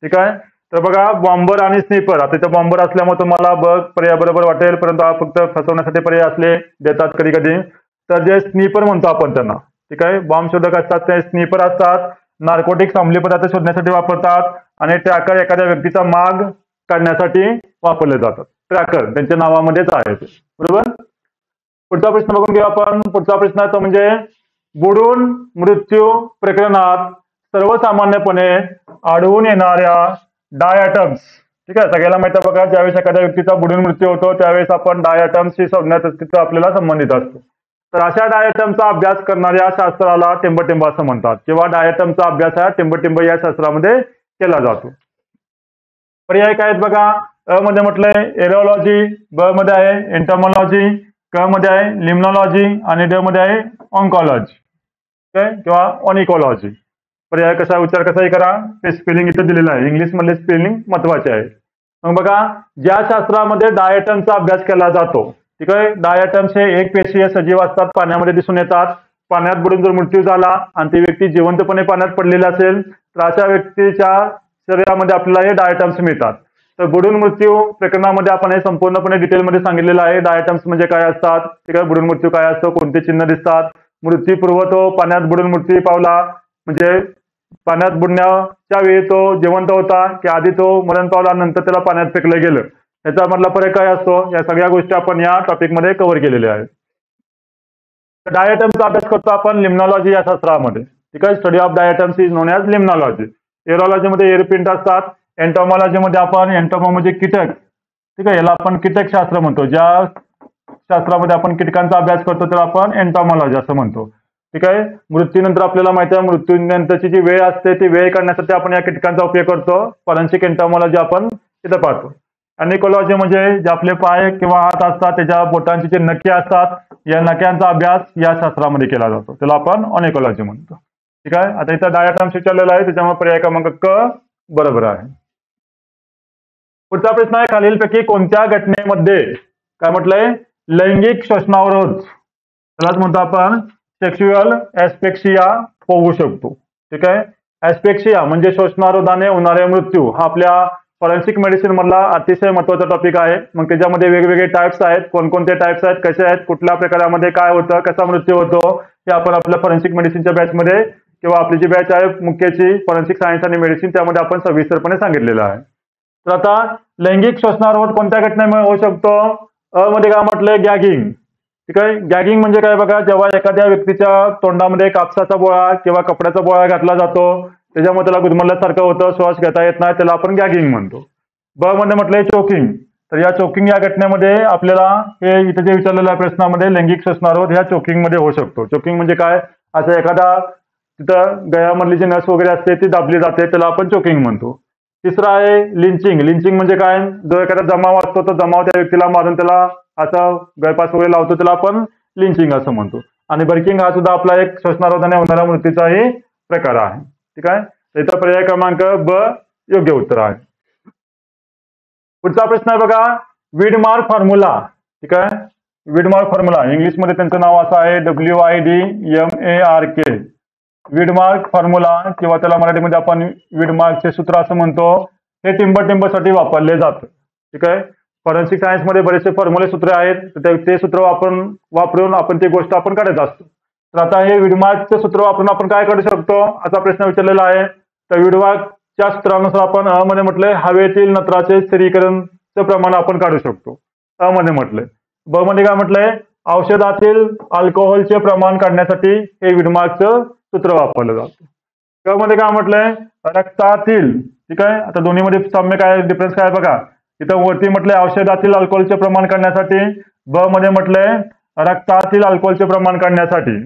ठीक आहे. तर बघा बॉम्बर आणि स्नीपर, आता इथं बॉम्बर असल्यामुळे तुम्हाला ब पर्याय बरोबर वाटेल, परंतु हा फक्त फसवण्यासाठी पर्याय असले देतात कधी कधी. तर जे स्नीपर म्हणतो आपण त्यांना, ठीक आहे, बॉम्ब शोधक असतात ते स्नीपर असतात. नार्कोटिक्स अंमली पदार्थ शोधण्यासाठी वापरतात आणि ट्रॅकर एखाद्या व्यक्तीचा माग काढण्यासाठी वापरले जातात. ट्रॅकर त्यांच्या नावामध्येच आहे ते, बरोबर. पुढचा प्रश्न बघून घेऊ आपण. पुढचा प्रश्न आहे तो म्हणजे बुडून मृत्यू प्रकरणात सर्वसामान्यपणे आढळून येणाऱ्या डायटम्स. ठीक आहे. सगळ्याला माहिती आहे बघा, ज्यावेळेस एखाद्या व्यक्तीचा बुडून मृत्यू होतो त्यावेळेस आपण डायटम्स ही संज्ञा तिथं आपल्याला संबंधित असतो. तर अशा डायटमचा अभ्यास करणाऱ्या शास्त्राला टिंब असं म्हणतात, किंवा डायटमचा अभ्यास हा टिंब या शास्त्रामध्ये केला जातो. पर्याय काय आहेत बघा. अ मध्ये म्हटलंय एरोलॉजी, ब मध्ये आहे एंटॉमॉलॉजी, क मध्ये आहे लिम्नॉलॉजी आणि ड मध्ये आहे ऑन्कॉलॉजी किंवा ऑनिकॉलॉजी. पर्याय कसा उच्चार कसाही करा, ते स्पेलिंग इथे दिलेलं आहे, इंग्लिश मधले स्पेलिंग महत्वाचे आहे. मग बघा, ज्या शास्त्रामध्ये डायटमचा अभ्यास केला जातो, ठीक आहे, डायटम्स हे एक पेशीय सजीव असतात, पाण्यामध्ये दिसून येतात. पाण्यात बुडून जर मृत्यू झाला आणि ती व्यक्ती जिवंतपणे पाण्यात पडलेली असेल तर अशा व्यक्तीच्या शरीरामध्ये आपल्याला हे डायटम्स मिळतात. तर बुडून मृत्यू प्रकरणामध्ये आपण हे संपूर्णपणे डिटेलमध्ये सांगितलेलं आहे. डायटम्स म्हणजे काय असतात, ठीक आहे, बुडून मृत्यू काय असतो, कोणते चिन्ह दिसतात, मृत्यूपूर्व तो पाण्यात बुडून मृत्यू पावला म्हणजे पाण्यात बुडण्याच्या वेळी तो जिवंत होता की आधी तो मरण पावला नंतर त्याला पाण्यात फेकलं गेलं, याचा मधला फरक काय असतो, या सगळ्या गोष्टी आपण या टॉपिक मध्ये कव्हर केलेल्या आहेत. डायटम्सचा अभ्यास करतो आपण लिम्नॉलॉजी या शास्त्रामध्ये. ठीक आहे. Study of diatoms is known as limnology. Aerology मध्ये एअरपिंट असतात. एंटॉमॉलॉजी मध्ये आपण एंटोमो म्हणजे कीटक, ठीक आहे, याला आपण कीटक शास्त्र म्हणतो. ज्या शास्त्रामध्ये आपण कीटकांचा अभ्यास करतो त्याला आपण एंटॉमॉलॉजी असं म्हणतो. ठीक आहे. मृत्यूनंतर आपल्याला माहिती आहे मृत्यूनंतरची जी वेळ असते ती वेळ काढण्यासाठी आपण या कीटकांचा उपयोग करतो. फॉरेन्सिक एंटॉमॉलॉजी आपण तिथं पाहतो. अनिकोलॉजी म्हणजे जे आपले पाय किंवा हात असतात त्याच्या बोटांची जे नखे असतात या नख्यांचा अभ्यास या शास्त्रामध्ये केला जातो, त्याला आपण ऑनिकोलॉजी म्हणतो. ठीक आहे. आता इथं डायटम्स विचारलेला आहे त्याच्यामुळे पर्याय क्रमांक क बरोबर आहे. पुढचा प्रश्न आहे खालीलपैकी कोणत्या घटनेमध्ये काय म्हटलंय लैंगिक शोषणावरोध, त्यालाच म्हणतो आपण सेक्शुअल ऍस्पेक्सिया होऊ शकतो. ठीक आहे. ऍस्पेक्सिया म्हणजे शोषणारोधाने होणारे मृत्यू हा आपल्या फॉरेन्सिक मेडिसिन मधला अतिशय महत्वाचा टॉपिक आहे. मग त्याच्यामध्ये वेगवेगळे टाइप्स आहेत, कोणकोणते टाइप्स आहेत, कसे आहेत, कुठल्या प्रकारामध्ये काय होतं, कसा मृत्यू होतो, हे आपण आपल्या फॉरेन्सिक मेडिसिनच्या बॅचमध्ये किंवा आपली जी बॅच आहे मुख्यची फॉरेन्सिक सायन्स आणि मेडिसिन त्यामध्ये आपण सविस्तरपणे सांगितलेलं आहे. तर आता लैंगिक शोषणारोध कोणत्या घटनेमुळे होऊ शकतो. अ मध्ये काय म्हटलंय गॅगिंग. ठीक आहे. गॅगिंग म्हणजे काय बघा, जेव्हा एखाद्या व्यक्तीच्या तोंडामध्ये कापसाचा बोळा किंवा कपड्याचा बोळा घातला जातो त्याच्यामुळे त्याला गुदमरल्यासारखं होतं, श्वास घेता येत नाही, त्याला आपण गॅगिंग म्हणतो. ब मध्ये म्हटलंय चोकिंग. तर या चोकिंग या घटनेमध्ये आपल्याला हे इथे जे विचारलेल्या प्रश्नामध्ये लैंगिक शोषणारोध ह्या चोकिंग मध्ये होऊ शकतो. चोकिंग म्हणजे काय, असं एखादा तिथं गळ्यामधली जी नस वगैरे असते ती दाबली जाते त्याला आपण चोकिंग म्हणतो. तिसरा आहे लिंचिंग. लिंचिंग म्हणजे काय, जो एखादा जमाव असतो तो जमाव त्या व्यक्तीला मारून त्याला असं गळपास वगैरे लावतो त्याला आपण लिंचिंग असं म्हणतो. आणि बर्किंग हा सुद्धा आपला एक शोषणारोधाने होणारा मृत्यूचाही प्रकार आहे. ठीक आहे. त्याचा पर्याय क्रमांक ब योग्य उत्तर आहे. पुढचा प्रश्न आहे बघा विडमार्क फॉर्म्युला. ठीक आहे. विडमार्क फॉर्म्युला इंग्लिशमध्ये त्यांचं नाव असं आहे WIDMARK. विडमार्क फॉर्म्युला किंवा त्याला मराठीमध्ये आपण विडमार्कचे सूत्र असं म्हणतो. हे टिंबसाठी वापरले जातं. ठीक आहे. फॉरेन्सिक सायन्स मध्ये बरेचसे फॉर्म्युले सूत्र आहेत, ते सूत्र वापरून आपण ती गोष्ट आपण काढत असतो. तर आता हे विडमार्कचे सूत्र वापरून आपण काय करू शकतो असा प्रश्न विचारलेला आहे. तर विडमार्कच्या सूत्रानुसार आपण अ मध्ये म्हटलंय हवेतील नत्राचे स्थिरीकरणचं प्रमाण आपण काढू शकतो. अ मध्ये म्हटलंय. ब मध्ये काय म्हटलंय औषधातील अल्कोहोलचे प्रमाण काढण्यासाठी हे विडमार्कचं सूत्र वापरलं जातं. क मध्ये काय म्हटलंय रक्तातील. ठीक आहे. आता दोन्हीमध्ये साम्य काय डिफरन्स काय बघा, इथं वरती म्हटलंय औषधातील अल्कोहोलचे प्रमाण काढण्यासाठी, ब मध्ये म्हटलंय रक्तातील अल्कोहोलचे प्रमाण काढण्यासाठी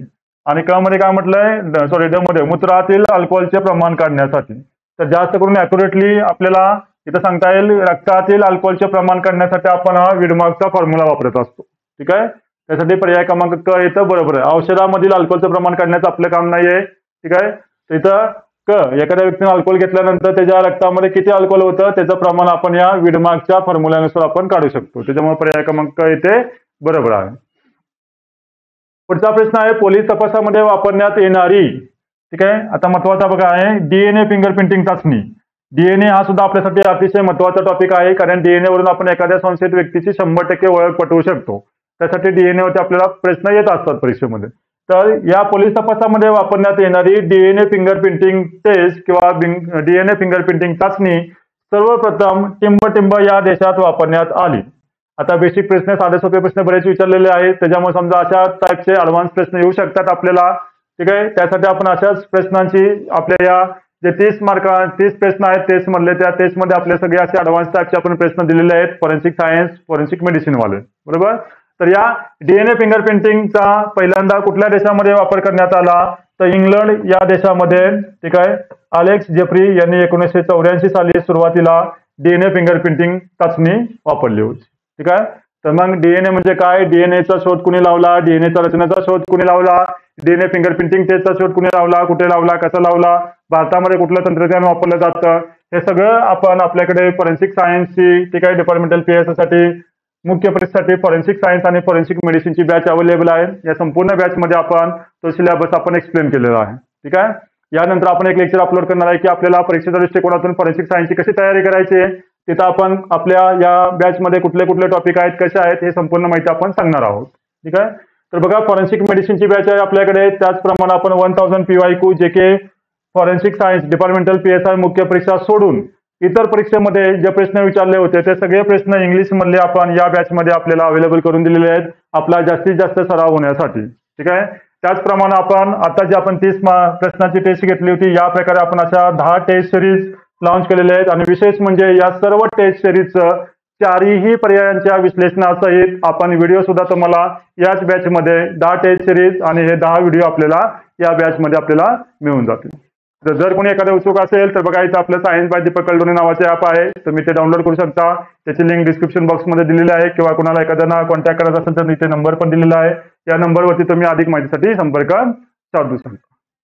आणि क मध्ये काय म्हटलंय ड मध्ये मूत्रातील अल्कोहोलचे प्रमाण काढण्यासाठी. तर जास्त करून ॲक्युरेटली आपल्याला इथं सांगता येईल रक्तातील अल्कोहोलचे प्रमाण काढण्यासाठी आपण हा विडमार्कचा फॉर्म्युला वापरत असतो. ठीक आहे. त्यासाठी पर्याय क्रमांक क इथं बरोबर आहे. औषधामधील अल्कोहोलचं प्रमाण काढण्याचं आपलं काम नाहीये. ठीक आहे. तर इथं क एखाद्या व्यक्तीने अल्कोहोल घेतल्यानंतर त्याच्या रक्तामध्ये किती अल्कोहोल होतं त्याचं प्रमाण आपण या विडमार्कच्या फॉर्म्युल्यानुसार आपण काढू शकतो. त्याच्यामुळे पर्याय क्रमांक क इथे बरोबर आहे. पुढचा प्रश्न आहे पोलीस तपासामध्ये वापरण्यात येणारी, ठीक आहे, आता महत्वाचा बघा आहे डीएनए फिंगरप्रिंटिंग चाचणी. डीएनए हा सुद्धा आपल्यासाठी अतिशय महत्वाचा टॉपिक आहे, कारण डीएनए वरून आपण एखाद्या संशयित व्यक्तीची 100% ओळख पटवू शकतो. त्यासाठी डीएनए वरती आपल्याला प्रश्न येत असतात परीक्षेमध्ये. तर या पोलीस तपासामध्ये वापरण्यात येणारी डीएनए फिंगरप्रिंटिंग टेस्ट किंवा डीएनए फिंगरप्रिंटिंग चाचणी सर्वप्रथम टिंबटिंब या देशात वापरण्यात आली. आता बेसिक प्रश्न, साधे सोपे प्रश्न बरेच विचारलेले आहेत, त्याच्यामुळे समजा अशा टाईपचे ॲडव्हान्स प्रश्न येऊ शकतात आपल्याला. ठीक आहे. त्यासाठी आपण अशाच प्रश्नांची आपल्या या जे 30 प्रश्न आहेत टेस्ट मधले, त्या टेस्ट मध्ये आपले सगळे असे ॲडव्हान्स टाईपचे आपण प्रश्न दिलेले आहेत, फॉरेन्सिक सायन्स, फॉरेन्सिक मेडिसिन वाले. बरोबर. तर या डीएनए फिंगरप्रिंटिंगचा पहिल्यांदा कुठल्या देशामध्ये वापर करण्यात आला, तर इंग्लंड या देशामध्ये. ठीक आहे. अलेक्स जेफ्री यांनी 1984 साली सुरुवातीला डीएनए फिंगरप्रिंटिंग चाचणी वापरली होती. ठीक आहे. तर मग डीएनए म्हणजे काय, डीएनएचा शोध कुणी लावला, डीएनएचा रचनेचा शोध कुणी लावला, डीएनए फिंगरप्रिंटिंग टेस्टचा शोध कुणी लावला, कुठे लावला, कसा लावला, भारतामध्ये कुठलं तंत्रज्ञान वापरलं जातं, हे सगळं आपण आपल्याकडे फॉरेन्सिक सायन्सची, ठीक आहे, डिपार्टमेंटल पीएससाठी मुख्य परीक्षेसाठी फॉरेन्सिक सायन्स आणि फॉरेन्सिक मेडिसिनची बॅच अवेलेबल आहे. या संपूर्ण बॅचमध्ये आपण तो सिलेबस आपण एक्सप्लेन केलेला आहे. ठीक आहे. यानंतर आपण एक लेक्चर अपलोड करणार आहे की आपल्याला परीक्षेच्या दृष्टिकोनातून फॉरेन्सिक सायन्सची कशी तयारी करायची आहे. तिथं आपण आपल्या या बॅचमध्ये कुठले कुठले टॉपिक आहेत, कसे आहेत, हे संपूर्ण माहिती आपण सांगणार आहोत. ठीक आहे. तर बघा फॉरेन्सिक मेडिसिनची बॅच आहे आपल्याकडे. त्याचप्रमाणे आपण 1000 PYQ जे के फॉरेन्सिक सायन्स डिपार्टमेंटल PSI मुख्य परीक्षा सोडून इतर परीक्षेमध्ये जे प्रश्न विचारले होते ते सगळे प्रश्न इंग्लिश मधले आपण या बॅचमध्ये आपल्याला अवेलेबल करून दिलेले आहेत आपला जास्तीत जास्त सराव होण्यासाठी. ठीक आहे. त्याचप्रमाणे आपण आता जे आपण 30 प्रश्नाची टेस्ट घेतली होती, या प्रकारे आपण अशा 10 टेस्ट सिरीज लॉन्च केलेले आहेत. आणि विशेष म्हणजे या सर्व टेस्ट सिरीजचं 4ही पर्यायांच्या विश्लेषणासहित आपण व्हिडिओ सुद्धा तुम्हाला याच बॅचमध्ये 10 टेस्ट सिरीज आणि हे 10 व्हिडिओ आपल्याला या बॅचमध्ये आपल्याला मिळून जातील. तर जर कोणी एखादा उत्सुक असेल तर बघा इथं आपलं सायन्स बाय दीपक कलडोने नावाचे ॲप आहे, तुम्ही ते डाउनलोड करू शकता. त्याची लिंक डिस्क्रिप्शन बॉक्समध्ये दिलेली आहे, किंवा कोणाला एखाद्याला कॉन्टॅक्ट करायचा असेल तर इथे नंबर पण दिलेला आहे. या नंबरवरती तुम्ही अधिक माहितीसाठी संपर्क साधू शकता.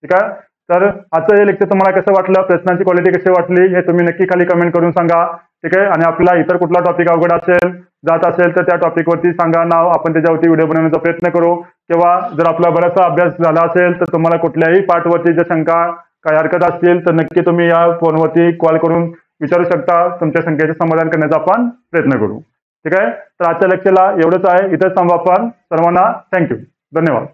ठीक आहे. तर आजचं हे लेक्चर तुम्हाला कसं वाटलं, प्रश्नांची क्वालिटी कशी वाटली, हे तुम्ही नक्की खाली कमेंट करून सांगा. ठीक आहे. आणि आपला इतर कुठला टॉपिक अवघड असेल जात असेल तर त्या टॉपिकवरती सांगा नाव, आपण त्याच्यावरती व्हिडिओ बनवण्याचा प्रयत्न करू. किंवा जर आपला बराचसा अभ्यास झाला असेल तर तुम्हाला कुठल्याही पार्टवरती जर शंका काय हरकत असतील तर नक्की तुम्ही या फोनवरती कॉल करून विचारू शकता. तुमच्या शंकेचे समाधान करण्याचा आपण प्रयत्न करू. ठीक आहे. तर आजच्या लेक्चरला एवढंच आहे, इथंच थांबू आपण. सर्वांना थँक्यू, धन्यवाद.